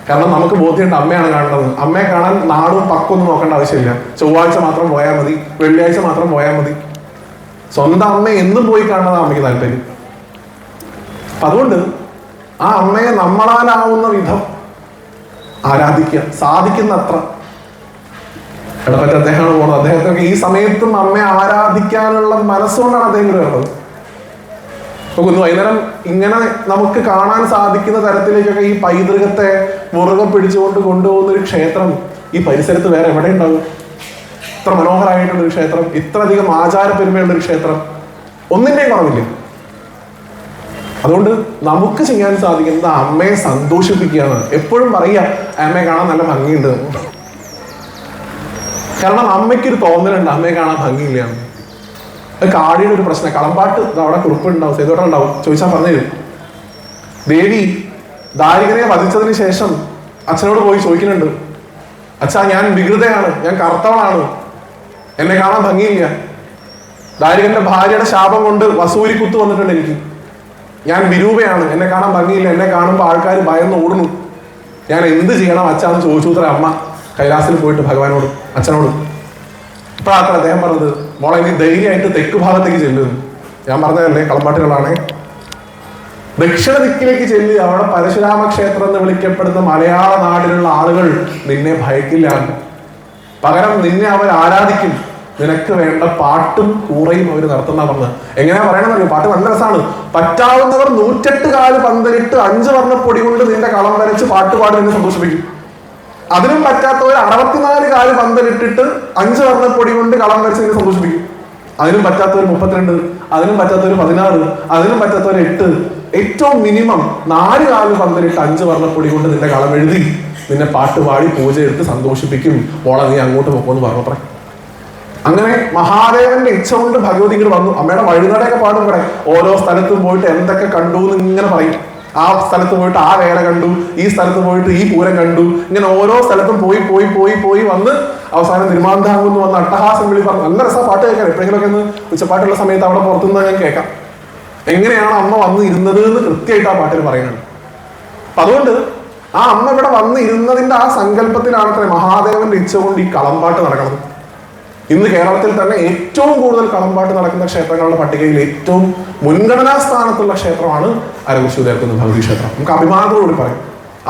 കാരണം നമുക്ക് ബോധ്യമുണ്ട് അമ്മയാണ് കാണുന്നത്. അമ്മയെ കാണാൻ നാടും പക്കൊന്നും നോക്കേണ്ട ആവശ്യമില്ല. ചൊവ്വാഴ്ച മാത്രം പോയാൽ മതി, വെള്ളിയാഴ്ച മാത്രം പോയാൽ മതി. സ്വന്തം അമ്മയെ എന്നും പോയി കാണുന്നതാണ് അമ്മയ്ക്ക് താല്പര്യം. അതുകൊണ്ട് ആ അമ്മയെ നമ്മളാലാവുന്ന വിധം ആരാധിക്കുക, സാധിക്കുന്നത്ര. ഇടപെട്ട അദ്ദേഹമാണ് പോകുന്നത്. അദ്ദേഹത്തിന് ഈ സമയത്തും അമ്മയെ ആരാധിക്കാനുള്ള മനസ്സുകൊണ്ടാണ് അദ്ദേഹം കൂടെ വരുന്നത്. നോക്കുന്നു, വൈകുന്നേരം ഇങ്ങനെ നമുക്ക് കാണാൻ സാധിക്കുന്ന തരത്തിലേക്കൊക്കെ ഈ പൈതൃകത്തെ മുറുകെ പിടിച്ചുകൊണ്ട് കൊണ്ടുപോകുന്ന ഒരു ക്ഷേത്രം ഈ പരിസരത്ത് വേറെ എവിടെ ഉണ്ടാവും? ഇത്ര മനോഹരമായിട്ടുള്ള ഒരു ക്ഷേത്രം, ഇത്രയധികം ആചാരപ്പെരുമയുള്ള ഒരു ക്ഷേത്രം ഒന്നിന്റെയും കുറവില്ല. അതുകൊണ്ട് നമുക്ക് ചെയ്യാൻ സാധിക്കുന്നത് അമ്മയെ സന്തോഷിപ്പിക്കുകയാണ്. എപ്പോഴും പറയുക അമ്മയെ കാണാൻ നല്ല ഭംഗിയുണ്ട്. കാരണം അമ്മയ്ക്കൊരു തോന്നലുണ്ട് അമ്മയെ കാണാൻ ഭംഗിയില്ല. അത് കാടിയുടെ ഒരു പ്രശ്നം. കളമ്പാട്ട് അവിടെ കുറിപ്പുണ്ടാവും, സേതോട്ടുണ്ടാവും, ചോദിച്ചാൽ പറഞ്ഞു തരും. ദേവി ദാരികനെ വധിച്ചതിന് ശേഷം അച്ഛനോട് പോയി ചോദിക്കുന്നുണ്ട്, അച്ഛാ ഞാൻ വികൃതയാണ്, ഞാൻ കറുത്തവളാണ്, എന്നെ കാണാൻ ഭംഗിയില്ല, ദാരികന്റെ ഭാര്യയുടെ ശാപം കൊണ്ട് വസൂരി കുത്തു വന്നിട്ടുണ്ട് എനിക്ക്, ഞാൻ വിരൂപയാണ്, എന്നെ കാണാൻ ഭംഗിയില്ല, എന്നെ കാണുമ്പോൾ ആൾക്കാർ ഭയന്ന് ഓടുന്നു, ഞാൻ എന്ത് ചെയ്യണം അച്ഛാന്ന് ചോദിച്ചു അത്ര അമ്മ കൈലാസിൽ പോയിട്ട് ഭഗവാനോട്, അച്ഛനോട്. ഇപ്പോഴാത്ര അദ്ദേഹം പറഞ്ഞത്, മോളെ നീ ധൈര്യമായിട്ട് തെക്ക് ഭാഗത്തേക്ക് ചെല്ലുന്നു. ഞാൻ പറഞ്ഞതല്ലേ കളമ്പാട്ടുകളാണേ. ദക്ഷിണ ദിക്കിലേക്ക് ചെല്ലി, അവിടെ പരശുരാമ ക്ഷേത്രം എന്ന് വിളിക്കപ്പെടുന്ന മലയാള നാടിലുള്ള ആളുകൾ നിന്നെ ഭയക്കില്ല, പകരം നിന്നെ അവർ ആരാധിക്കും. നിനക്ക് വേണ്ട പാട്ടും കൂറയും അവർ നടത്തുന്ന പറഞ്ഞത്. എങ്ങനെയാ പറയണമെന്നറിയോ? പാട്ട് നല്ല രസമാണ്. പറ്റാവുന്നവർ 108 കാല് പന്തലിട്ട് 5 വർണ്ണ പൊടി കൊണ്ട് നിന്റെ കളം വരച്ച് പാട്ടുപാടി നിന്നെ സന്തോഷിപ്പിക്കും. അതിനും പറ്റാത്തവർ 64 കാല് പന്തലിട്ടിട്ട് 5 വർണ്ണ പൊടി കൊണ്ട് കളം വരച്ച് നിന്നെ സന്തോഷിപ്പിക്കും. അതിനും പറ്റാത്തവർ 32, അതിനും പറ്റാത്തവർ 16, അതിനും പറ്റാത്തവർ 8, ഏറ്റവും മിനിമം 4 കാല് പന്തലിട്ട് 5 വർണ്ണപ്പൊടി കൊണ്ട് നിന്റെ കളം എഴുതി നിന്നെ പാട്ടുപാടി പൂജ എടുത്ത് സന്തോഷിപ്പിക്കും. മോളെ നീ അങ്ങോട്ട് പോക്കോന്ന് പറഞ്ഞത്ര. അങ്ങനെ മഹാദേവന്റെ ഇച്ഛ കൊണ്ട് ഭഗവതി ഇങ്ങോട്ട് വന്നു. അമ്മയുടെ വഴിനടയൊക്കെ പാടും കൂടെ. ഓരോ സ്ഥലത്തും പോയിട്ട് എന്തൊക്കെ കണ്ടു എന്ന് ഇങ്ങനെ പറയും. ആ സ്ഥലത്ത് പോയിട്ട് ആ വേല കണ്ടു, ഈ സ്ഥലത്ത് പോയിട്ട് ഈ പൂരം കണ്ടു, ഇങ്ങനെ ഓരോ സ്ഥലത്തും പോയി പോയി പോയി പോയി വന്ന് അവസാനം തിരുമാന്താംകുന്ന് വന്ന് അട്ടഹാസം വിളി പറഞ്ഞു. നല്ല രസം പാട്ട് കേൾക്കാൻ. എപ്പോഴെങ്കിലൊക്കെ ഒന്ന് ഉച്ചപ്പാട്ടുള്ള സമയത്ത് അവിടെ പുറത്തുനിന്ന് ഞാൻ കേൾക്കാം എങ്ങനെയാണ് അമ്മ വന്ന് ഇരുന്നത് എന്ന് കൃത്യമായിട്ട് ആ പാട്ടിൽ പറയുന്നുണ്ട്. അപ്പൊ അതുകൊണ്ട് ആ അമ്മ ഇവിടെ വന്ന് ഇരുന്നതിന്റെ ആ സങ്കല്പത്തിലാണ് മഹാദേവന്റെ ഇച്ഛ കൊണ്ട് ഈ കളമ്പാട്ട് നടക്കുന്നത്. ഇന്ന് കേരളത്തിൽ തന്നെ ഏറ്റവും കൂടുതൽ കളമ്പാട്ട് നടക്കുന്ന ക്ഷേത്രങ്ങളുടെ പട്ടികയിൽ ഏറ്റവും മുൻഗണനാ സ്ഥാനത്തുള്ള ക്ഷേത്രമാണ് അരകുശി ഉദയകുന്ന് ഭഗവതി ക്ഷേത്രം. നമുക്ക് അഭിമാനത്തോടുകൂടി പറയും.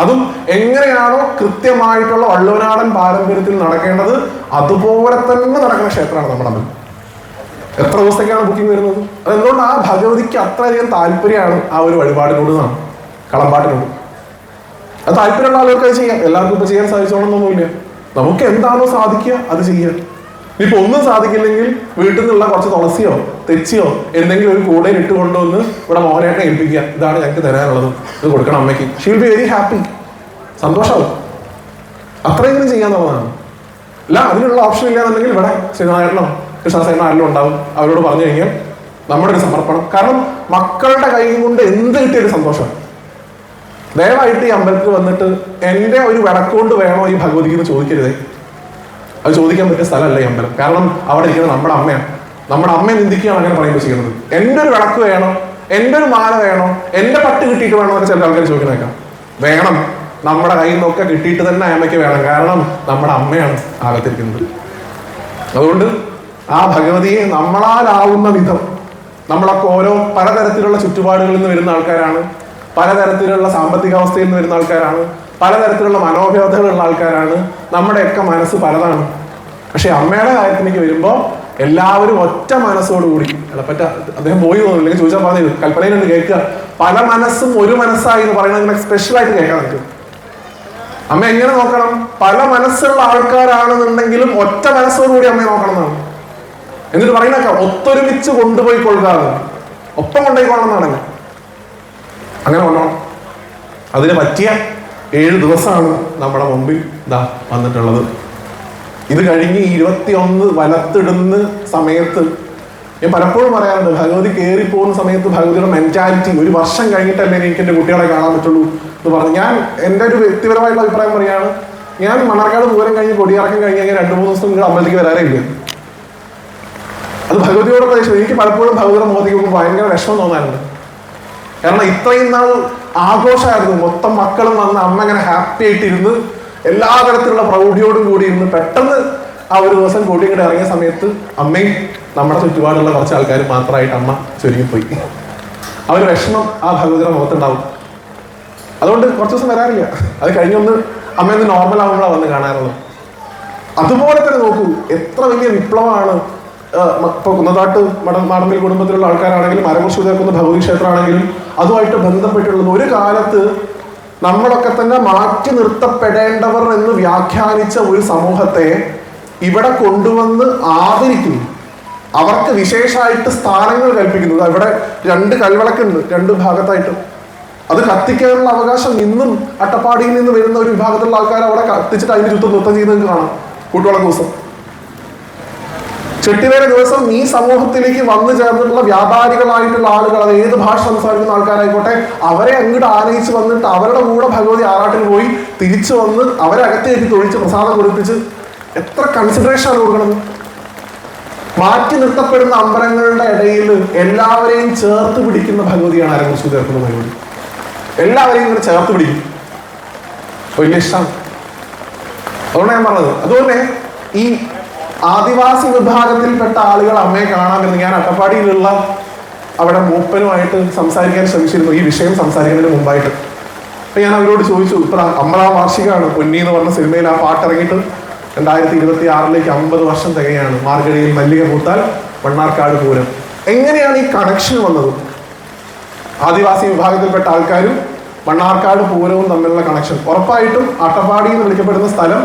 അതും എങ്ങനെയാണോ കൃത്യമായിട്ടുള്ള വള്ളുവനാടൻ പാരമ്പര്യത്തിൽ നടക്കേണ്ടത് അതുപോലെ തന്നെ നടക്കുന്ന ക്ഷേത്രമാണ് നമ്മുടെ അമ്പലം. എത്ര ദിവസത്തേക്കാണ് ബുക്കിംഗ് വരുന്നത്? അതെന്തുകൊണ്ട് ആ ഭഗവതിക്ക് അത്രയധികം താല്പര്യമാണ് ആ ഒരു വഴിപാടിനോട്, കളമ്പാട്ടിനോട്. അത് താല്പര്യമുള്ള ആളുകൾക്ക് അത് ചെയ്യാം. എല്ലാവർക്കും ഇപ്പൊ ചെയ്യാൻ സാധിച്ചോളന്നൊന്നുമില്ല. നമുക്ക് എന്താണോ സാധിക്കുക അത് ചെയ്യുക. ഇപ്പൊ ഒന്നും സാധിക്കില്ലെങ്കിൽ വീട്ടിൽ നിന്നുള്ള കുറച്ച് തുളസിയോ തെച്ചിയോ എന്തെങ്കിലും ഒരു കൂടയിൽ ഇട്ട് കൊണ്ടുവന്ന് ഇവിടെ മോഹനേട്ടനെ ഏൽപ്പിക്കുക, ഇതാണ് ഞങ്ങൾക്ക് തരാനുള്ളത്, ഇത് കൊടുക്കണം അമ്മയ്ക്ക്. She will be very happy, സന്തോഷമാവും. അത്രയെങ്കിലും ചെയ്യാന്നുള്ളതാണ്. അല്ല അതിനുള്ള ഓപ്ഷൻ ഇല്ലാന്നുണ്ടെങ്കിൽ ഇവിടെ ശ്രീനാരായണനോ കൃഷ്ണസേന ആരെങ്കിലും ഉണ്ടാവും. അവരോട് പറഞ്ഞു കഴിഞ്ഞാൽ നമ്മുടെ ഒരു സമർപ്പണം. കാരണം മക്കളുടെ കൈ കൊണ്ട് എന്ത് കിട്ടിയൊരു സന്തോഷം. ദയവായിട്ട് ഈ അമ്പലത്തിൽ വന്നിട്ട് എന്റെ ഒരു വിളക്കുകൊണ്ട് വേണോ ഈ ഭഗവതിക്ക് എന്ന് ചോദിക്കരുതേ. അത് ചോദിക്കാൻ പറ്റിയ സ്ഥലമല്ല ഈ അമ്പലം. കാരണം അവിടെ ഇരിക്കുന്നത് നമ്മുടെ അമ്മയാണ്. നമ്മുടെ അമ്മയെ നിന്ദിക്കുകയാണ് അങ്ങനെ പറയുമ്പോൾ ചെയ്യുന്നത്. എന്റെ ഒരു വിളക്ക് വേണോ, എന്റെ ഒരു മാല വേണോ, എന്റെ പട്ട് കിട്ടിയിട്ട് വേണോ എന്നൊക്കെ ചില ആൾക്കാർ ചോദിക്കുന്നേക്കാം. വേണം, നമ്മുടെ കയ്യിൽ നിന്നൊക്കെ കിട്ടിയിട്ട് തന്നെ അമ്മയ്ക്ക് വേണം. കാരണം നമ്മുടെ അമ്മയാണ് ആകത്തിരിക്കുന്നത്. അതുകൊണ്ട് ആ ഭഗവതിയെ നമ്മളാലാവുന്ന വിധം, നമ്മളൊക്കെ ഓരോ പലതരത്തിലുള്ള ചുറ്റുപാടുകളിൽ നിന്ന് വരുന്ന ആൾക്കാരാണ്, പലതരത്തിലുള്ള സാമ്പത്തിക അവസ്ഥയിൽ നിന്ന് വരുന്ന ആൾക്കാരാണ്, പലതരത്തിലുള്ള മനോവ്യവസ്ഥകളുള്ള ആൾക്കാരാണ്. നമ്മുടെയൊക്കെ മനസ്സ് പലതാണ്. പക്ഷെ അമ്മയുടെ കാര്യത്തിലേക്ക് വരുമ്പോൾ എല്ലാവരും ഒറ്റ മനസ്സോടുകൂടി, പറ്റ അദ്ദേഹം പോയി തോന്നില്ലെങ്കിൽ ചോദിച്ചാൽ പറഞ്ഞു കൽപ്പനയിലുണ്ട് കേൾക്കുക, പല മനസ്സും ഒരു മനസ്സായി എന്ന് പറയുന്നത് സ്പെഷ്യലായിട്ട് കേൾക്കാൻ പറ്റും. അമ്മ എങ്ങനെ നോക്കണം? പല മനസ്സുള്ള ആൾക്കാരാണെന്നുണ്ടെങ്കിലും ഒറ്റ മനസ്സോടുകൂടി അമ്മയെ നോക്കണം എന്നാണ്. എന്നിട്ട് പറയുന്നേക്കാം ഒത്തൊരുമിച്ച് കൊണ്ടുപോയി കൊള്ളുക, ഒപ്പം കൊണ്ടുപോയിക്കൊള്ളണം എന്നാണ്. അങ്ങനെ കൊണ്ടോണം. അതിന് പറ്റിയ 7 ദിവസമാണ് നമ്മുടെ മുമ്പിൽ ഇതാ വന്നിട്ടുള്ളത്. ഇത് കഴിഞ്ഞ് 21 വലത്തിടുന്ന സമയത്ത് ഞാൻ പലപ്പോഴും പറയാറുണ്ട്, ഭഗവതി കയറി പോകുന്ന സമയത്ത് ഭഗവതിയുടെ മെന്റാലിറ്റി 1 വർഷം കഴിഞ്ഞിട്ടല്ലേ എനിക്ക് എൻ്റെ കുട്ടികളെ കാണാൻ പറ്റുള്ളൂ എന്ന് പറഞ്ഞു. ഞാൻ എൻ്റെ ഒരു വ്യക്തിപരമായിട്ടുള്ള അഭിപ്രായം പറയുകയാണ്, ഞാൻ മണ്ണാർക്കാട് പൂരം കഴിഞ്ഞ് കൊടിയിറക്കം കഴിഞ്ഞ് കഴിഞ്ഞാൽ 2-3 ദിവസം നിങ്ങൾ അമ്പലത്തിലേക്ക് വരാറേ ഇല്ല. അത് ഭഗവതിയോടെ പ്രദേശം എനിക്ക് പലപ്പോഴും ഭഗവതിയുടെ മുഖത്തേക്ക് ഭയങ്കര വിഷമം തോന്നാറുണ്ട്. കാരണം ഇത്രയും നാൾ ആഘോഷമായിരുന്നു, മൊത്തം മക്കളും വന്ന് അമ്മ ഇങ്ങനെ ഹാപ്പി ആയിട്ടിരുന്ന് എല്ലാ തരത്തിലുള്ള പ്രൗഢിയോടും കൂടി ഇരുന്ന് പെട്ടെന്ന് ആ ഒരു ദിവസം കൂടി ഇങ്ങോട്ട് ഇറങ്ങിയ സമയത്ത് അമ്മയും നമ്മുടെ ചുറ്റുപാടുള്ള കുറച്ച് ആൾക്കാർ മാത്രമായിട്ട് അമ്മ ചുരുങ്ങിപ്പോയി. ആ ഒരു വിഷമം ആ ഭഗവതിയുടെ മുഖത്തുണ്ടാവും. അതുകൊണ്ട് കുറച്ച് ദിവസം വരാറില്ല. അത് കഴിഞ്ഞൊന്ന് അമ്മയൊന്ന് നോർമൽ ആകുമ്പോഴാണ് വന്ന് കാണാറുള്ളത്. അതുപോലെ തന്നെ നോക്കൂ, എത്ര വലിയ വിപ്ലവമാണ്. ഇപ്പൊ കുന്നത്താട്ട് മാടമ്പിൽ കുടുംബത്തിലുള്ള ആൾക്കാരാണെങ്കിലും അരകുശി ഉദയകുന്ന് ഭഗവതി ക്ഷേത്രമാണെങ്കിലും അതുമായിട്ട് ബന്ധപ്പെട്ടുള്ളത്. ഒരു കാലത്ത് നമ്മളൊക്കെ തന്നെ മാറ്റി നിർത്തപ്പെടേണ്ടവർ എന്ന് വ്യാഖ്യാനിച്ച ഒരു സമൂഹത്തെ ഇവിടെ കൊണ്ടുവന്ന് ആദരിക്കുന്നു, അവർക്ക് വിശേഷമായിട്ട് സ്ഥാനങ്ങൾ കൽപ്പിക്കുന്നത്. ഇവിടെ 2 കൽവിളക്കുണ്ട് 2 ഭാഗത്തായിട്ട്. അത് കത്തിക്കാനുള്ള അവകാശം ഇന്നും അട്ടപ്പാടിയിൽ നിന്ന് വരുന്ന ഒരു വിഭാഗത്തിലുള്ള ആൾക്കാർ അവിടെ കത്തിച്ചിട്ട് അതിന് ചുറ്റും നൃത്തം ചെയ്യുന്നത് കാണാം കൂട്ടുവിളക്ക് ദിവസം. ചെട്ടിവേല ദിവസം ഈ സമൂഹത്തിലേക്ക് വന്നു ചേർന്നിട്ടുള്ള വ്യാപാരികളായിട്ടുള്ള ആളുകൾ, അത് ഏത് ഭാഷ സംസാരിക്കുന്ന ആൾക്കാരായിക്കോട്ടെ, അവരെ അങ്ങോട്ട് ആനയിച്ച് വന്നിട്ട് അവരുടെ കൂടെ ഭഗവതി ആറാട്ടിൽ പോയി തിരിച്ചു വന്ന് അവരെ അകത്തേക്ക് തൊഴിച്ച് പ്രസാദം കൊടുപ്പിച്ച് എത്ര കൺസിഡറേഷൻ ആണ് കൊടുക്കുന്നത്. മാറ്റി നിർത്തപ്പെടുന്ന അമ്പലങ്ങളുടെ ഇടയിൽ എല്ലാവരെയും ചേർത്ത് പിടിക്കുന്ന ഭഗവതിയാണ് ആരെക്കുറിച്ച് ചേർക്കുന്ന ഭഗവതി. എല്ലാവരെയും ഇങ്ങനെ ചേർത്ത് പിടിക്കും. വലിയ ഇഷ്ടമാണ്. അതുകൊണ്ട് ഞാൻ പറഞ്ഞത്. അതുപോലെ ഈ ആദിവാസി വിഭാഗത്തിൽപ്പെട്ട ആളുകൾ അമ്മയെ കാണാൻ വരുന്നത്, ഞാൻ അട്ടപ്പാടിയിലുള്ള അവിടെ മൂപ്പനുമായിട്ട് സംസാരിക്കാൻ ശ്രമിച്ചിരുന്നു ഈ വിഷയം സംസാരിക്കുന്നതിന് മുമ്പായിട്ട്. അപ്പൊ ഞാൻ അവരോട് ചോദിച്ചു, ഇപ്പൊ 50-ാം വാർഷികമാണ് പൊന്നി എന്ന് പറഞ്ഞ സിനിമയിൽ ആ പാട്ട് ഇറങ്ങിയിട്ട് 2026 50 വർഷം തികയാണ്. മാർഗഴിയിൽ മല്ലിക പൂത്താൽ മണ്ണാർക്കാട് പൂരം. എങ്ങനെയാണ് ഈ കണക്ഷൻ വന്നത്? ആദിവാസി വിഭാഗത്തിൽപ്പെട്ട ആൾക്കാരും മണ്ണാർക്കാട് പൂരവും തമ്മിലുള്ള കണക്ഷൻ ഉറപ്പായിട്ടും അട്ടപ്പാടി എന്ന് വിളിക്കപ്പെടുന്ന സ്ഥലം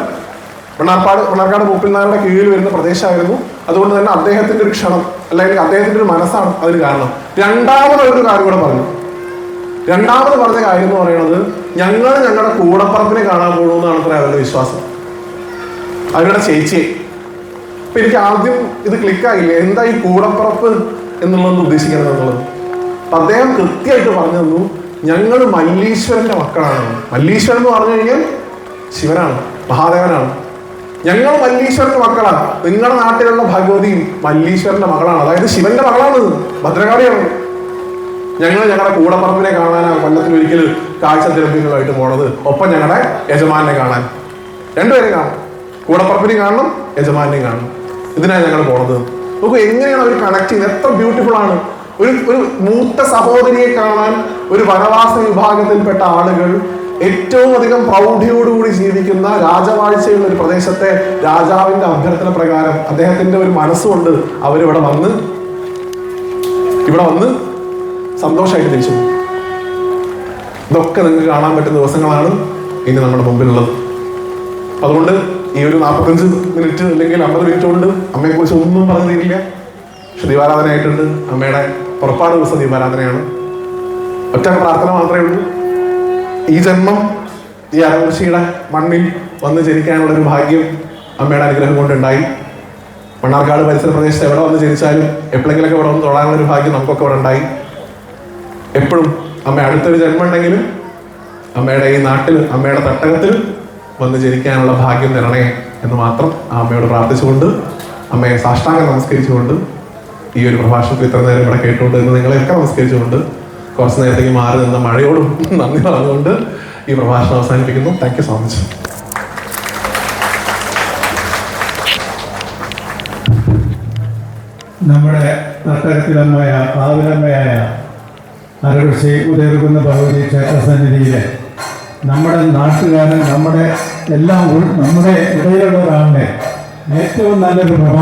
മണ്ണാർക്കാട് മൂപ്പിൽനാരുടെ കീഴിൽ വരുന്ന പ്രദേശമായിരുന്നു. അതുകൊണ്ട് തന്നെ അദ്ദേഹത്തിന്റെ ഒരു ക്ഷണം അല്ലെങ്കിൽ അദ്ദേഹത്തിന്റെ ഒരു മനസ്സാണ് അതിന് കാരണം. രണ്ടാമതൊരു കാര്യം കൂടെ പറഞ്ഞു. രണ്ടാമത് പറഞ്ഞ കാര്യം എന്ന് പറയുന്നത്, ഞങ്ങളുടെ കൂടപ്പറപ്പിനെ കാണാൻ പോകുമെന്നാണ് അത്ര അവരുടെ വിശ്വാസം, അവരുടെ ചേച്ചിയെ. അപ്പൊ എനിക്ക് ആദ്യം ഇത് ക്ലിക്കായില്ലേ, എന്താ ഈ കൂടപ്പറപ്പ് എന്നുള്ളത് ഉദ്ദേശിക്കുന്നത് എന്നുള്ളത്. അപ്പൊ അദ്ദേഹം കൃത്യമായിട്ട് പറഞ്ഞു തന്നു, ഞങ്ങൾ മല്ലീശ്വരന്റെ മക്കളാണ്. മല്ലീശ്വരൻ എന്ന് പറഞ്ഞു കഴിഞ്ഞാൽ ശിവനാണ്, മഹാദേവനാണ്. ഞങ്ങൾ മല്ലീശ്വരന്റെ മക്കളാണ്. നിങ്ങളുടെ നാട്ടിലുള്ള ഭഗവതിയും മല്ലീശ്വരന്റെ മകളാണ്, അതായത് ശിവന്റെ മകളാണ്, ഭദ്രകാളിയാണ്. ഞങ്ങളുടെ കൂടപ്പറമ്പിനെ കാണാനാണ് കൊല്ലത്തിൽ ഒരിക്കൽ കാഴ്ച ദ്രവ്യങ്ങളുമായിട്ട് പോണത്. ഒപ്പം ഞങ്ങളുടെ യജമാനെ കാണാൻ. രണ്ടുപേരും കാണും, കൂടപ്പറമ്പിനെയും കാണണം, യജമാനെയും കാണണം. ഇതിനാണ് ഞങ്ങൾ പോണത്. നോക്കൂ എങ്ങനെയാണ് അവർ കണക്ട് ചെയ്യുന്നത്. എത്ര ബ്യൂട്ടിഫുൾ ആണ്. ഒരു മൂത്ത സഹോദരിയെ കാണാൻ ഒരു വനവാസ വിഭാഗത്തിൽപ്പെട്ട ആളുകൾ ഏറ്റവും അധികം പ്രൗഢിയോടുകൂടി ജീവിക്കുന്ന രാജവാഴ്ചയുള്ള ഒരു പ്രദേശത്തെ രാജാവിന്റെ അഭ്യർത്ഥന പ്രകാരം അദ്ദേഹത്തിന്റെ ഒരു മനസ്സുകൊണ്ട് അവരിവിടെ വന്ന് സന്തോഷമായിട്ട് തിരിച്ചു. ഇതൊക്കെ നിങ്ങൾക്ക് കാണാൻ പറ്റുന്ന ദിവസങ്ങളാണ് ഇനി നമ്മുടെ മുമ്പിലുള്ളത്. അതുകൊണ്ട് ഈ ഒരു 45 മിനിറ്റ് അല്ലെങ്കിൽ 50 മിനിറ്റ് കൊണ്ട് അമ്മയെക്കുറിച്ച് ഒന്നും പറഞ്ഞു തീരില്ല. പക്ഷെ ദീപാരാധനയായിട്ടുണ്ട്. അമ്മയുടെ പുറപ്പാട് ദിവസം ദീപാരാധനയാണ്. ഒറ്റ പ്രാർത്ഥന മാത്രമേ ഉള്ളൂ. ഈ ജന്മം ഈ അരകൃഷിയുടെ മണ്ണിൽ വന്ന് ജനിക്കാനുള്ള ഒരു ഭാഗ്യം അമ്മയുടെ അനുഗ്രഹം കൊണ്ടുണ്ടായി. മണ്ണാർക്കാട് പരിസര പ്രദേശത്ത് എവിടെ വന്ന് ജനിച്ചാലും എപ്പോഴെങ്കിലൊക്കെ ഇവിടെ വന്ന് തൊഴാനുള്ള ഒരു ഭാഗ്യം നമുക്കൊക്കെ ഇവിടെ ഉണ്ടായി. എപ്പോഴും അമ്മ അടുത്തൊരു ജന്മം ഉണ്ടെങ്കിലും അമ്മയുടെ ഈ നാട്ടിൽ, അമ്മയുടെ തട്ടകത്തിൽ വന്ന് ജനിക്കാനുള്ള ഭാഗ്യം തരണേ എന്ന് മാത്രം ആ അമ്മയോട് പ്രാർത്ഥിച്ചുകൊണ്ട്, അമ്മയെ സാഷ്ടാംഗം നമസ്കരിച്ചുകൊണ്ട്, ഈ ഒരു പ്രഭാഷണത്തിൽ ഇത്ര നേരം ഇവിടെ കേട്ടുകൊണ്ട് എന്ന് നിങ്ങളെയൊക്കെ നമസ്കരിച്ചുകൊണ്ട്, കുറച്ച് നേരത്തേക്ക് മാറി നിന്ന മഴയോടും നന്ദി പറഞ്ഞുകൊണ്ട് ഈ പ്രഭാഷണം അവസാനിപ്പിക്കുന്നു. Thank you so much. നമ്മുടെ തട്ടകത്തിലമ്മയ ആവിലമ്മയായ അരകൃഷി ഉദയകുന്ന ഭഗവതി ക്ഷേത്രസന്നിധിയിലെ നമ്മുടെ നാട്ടുകാരൻ, നമ്മുടെ ഇടയിലുള്ള ഒരാളുടെ ഏറ്റവും നല്ലൊരു പ്രഭാഷണം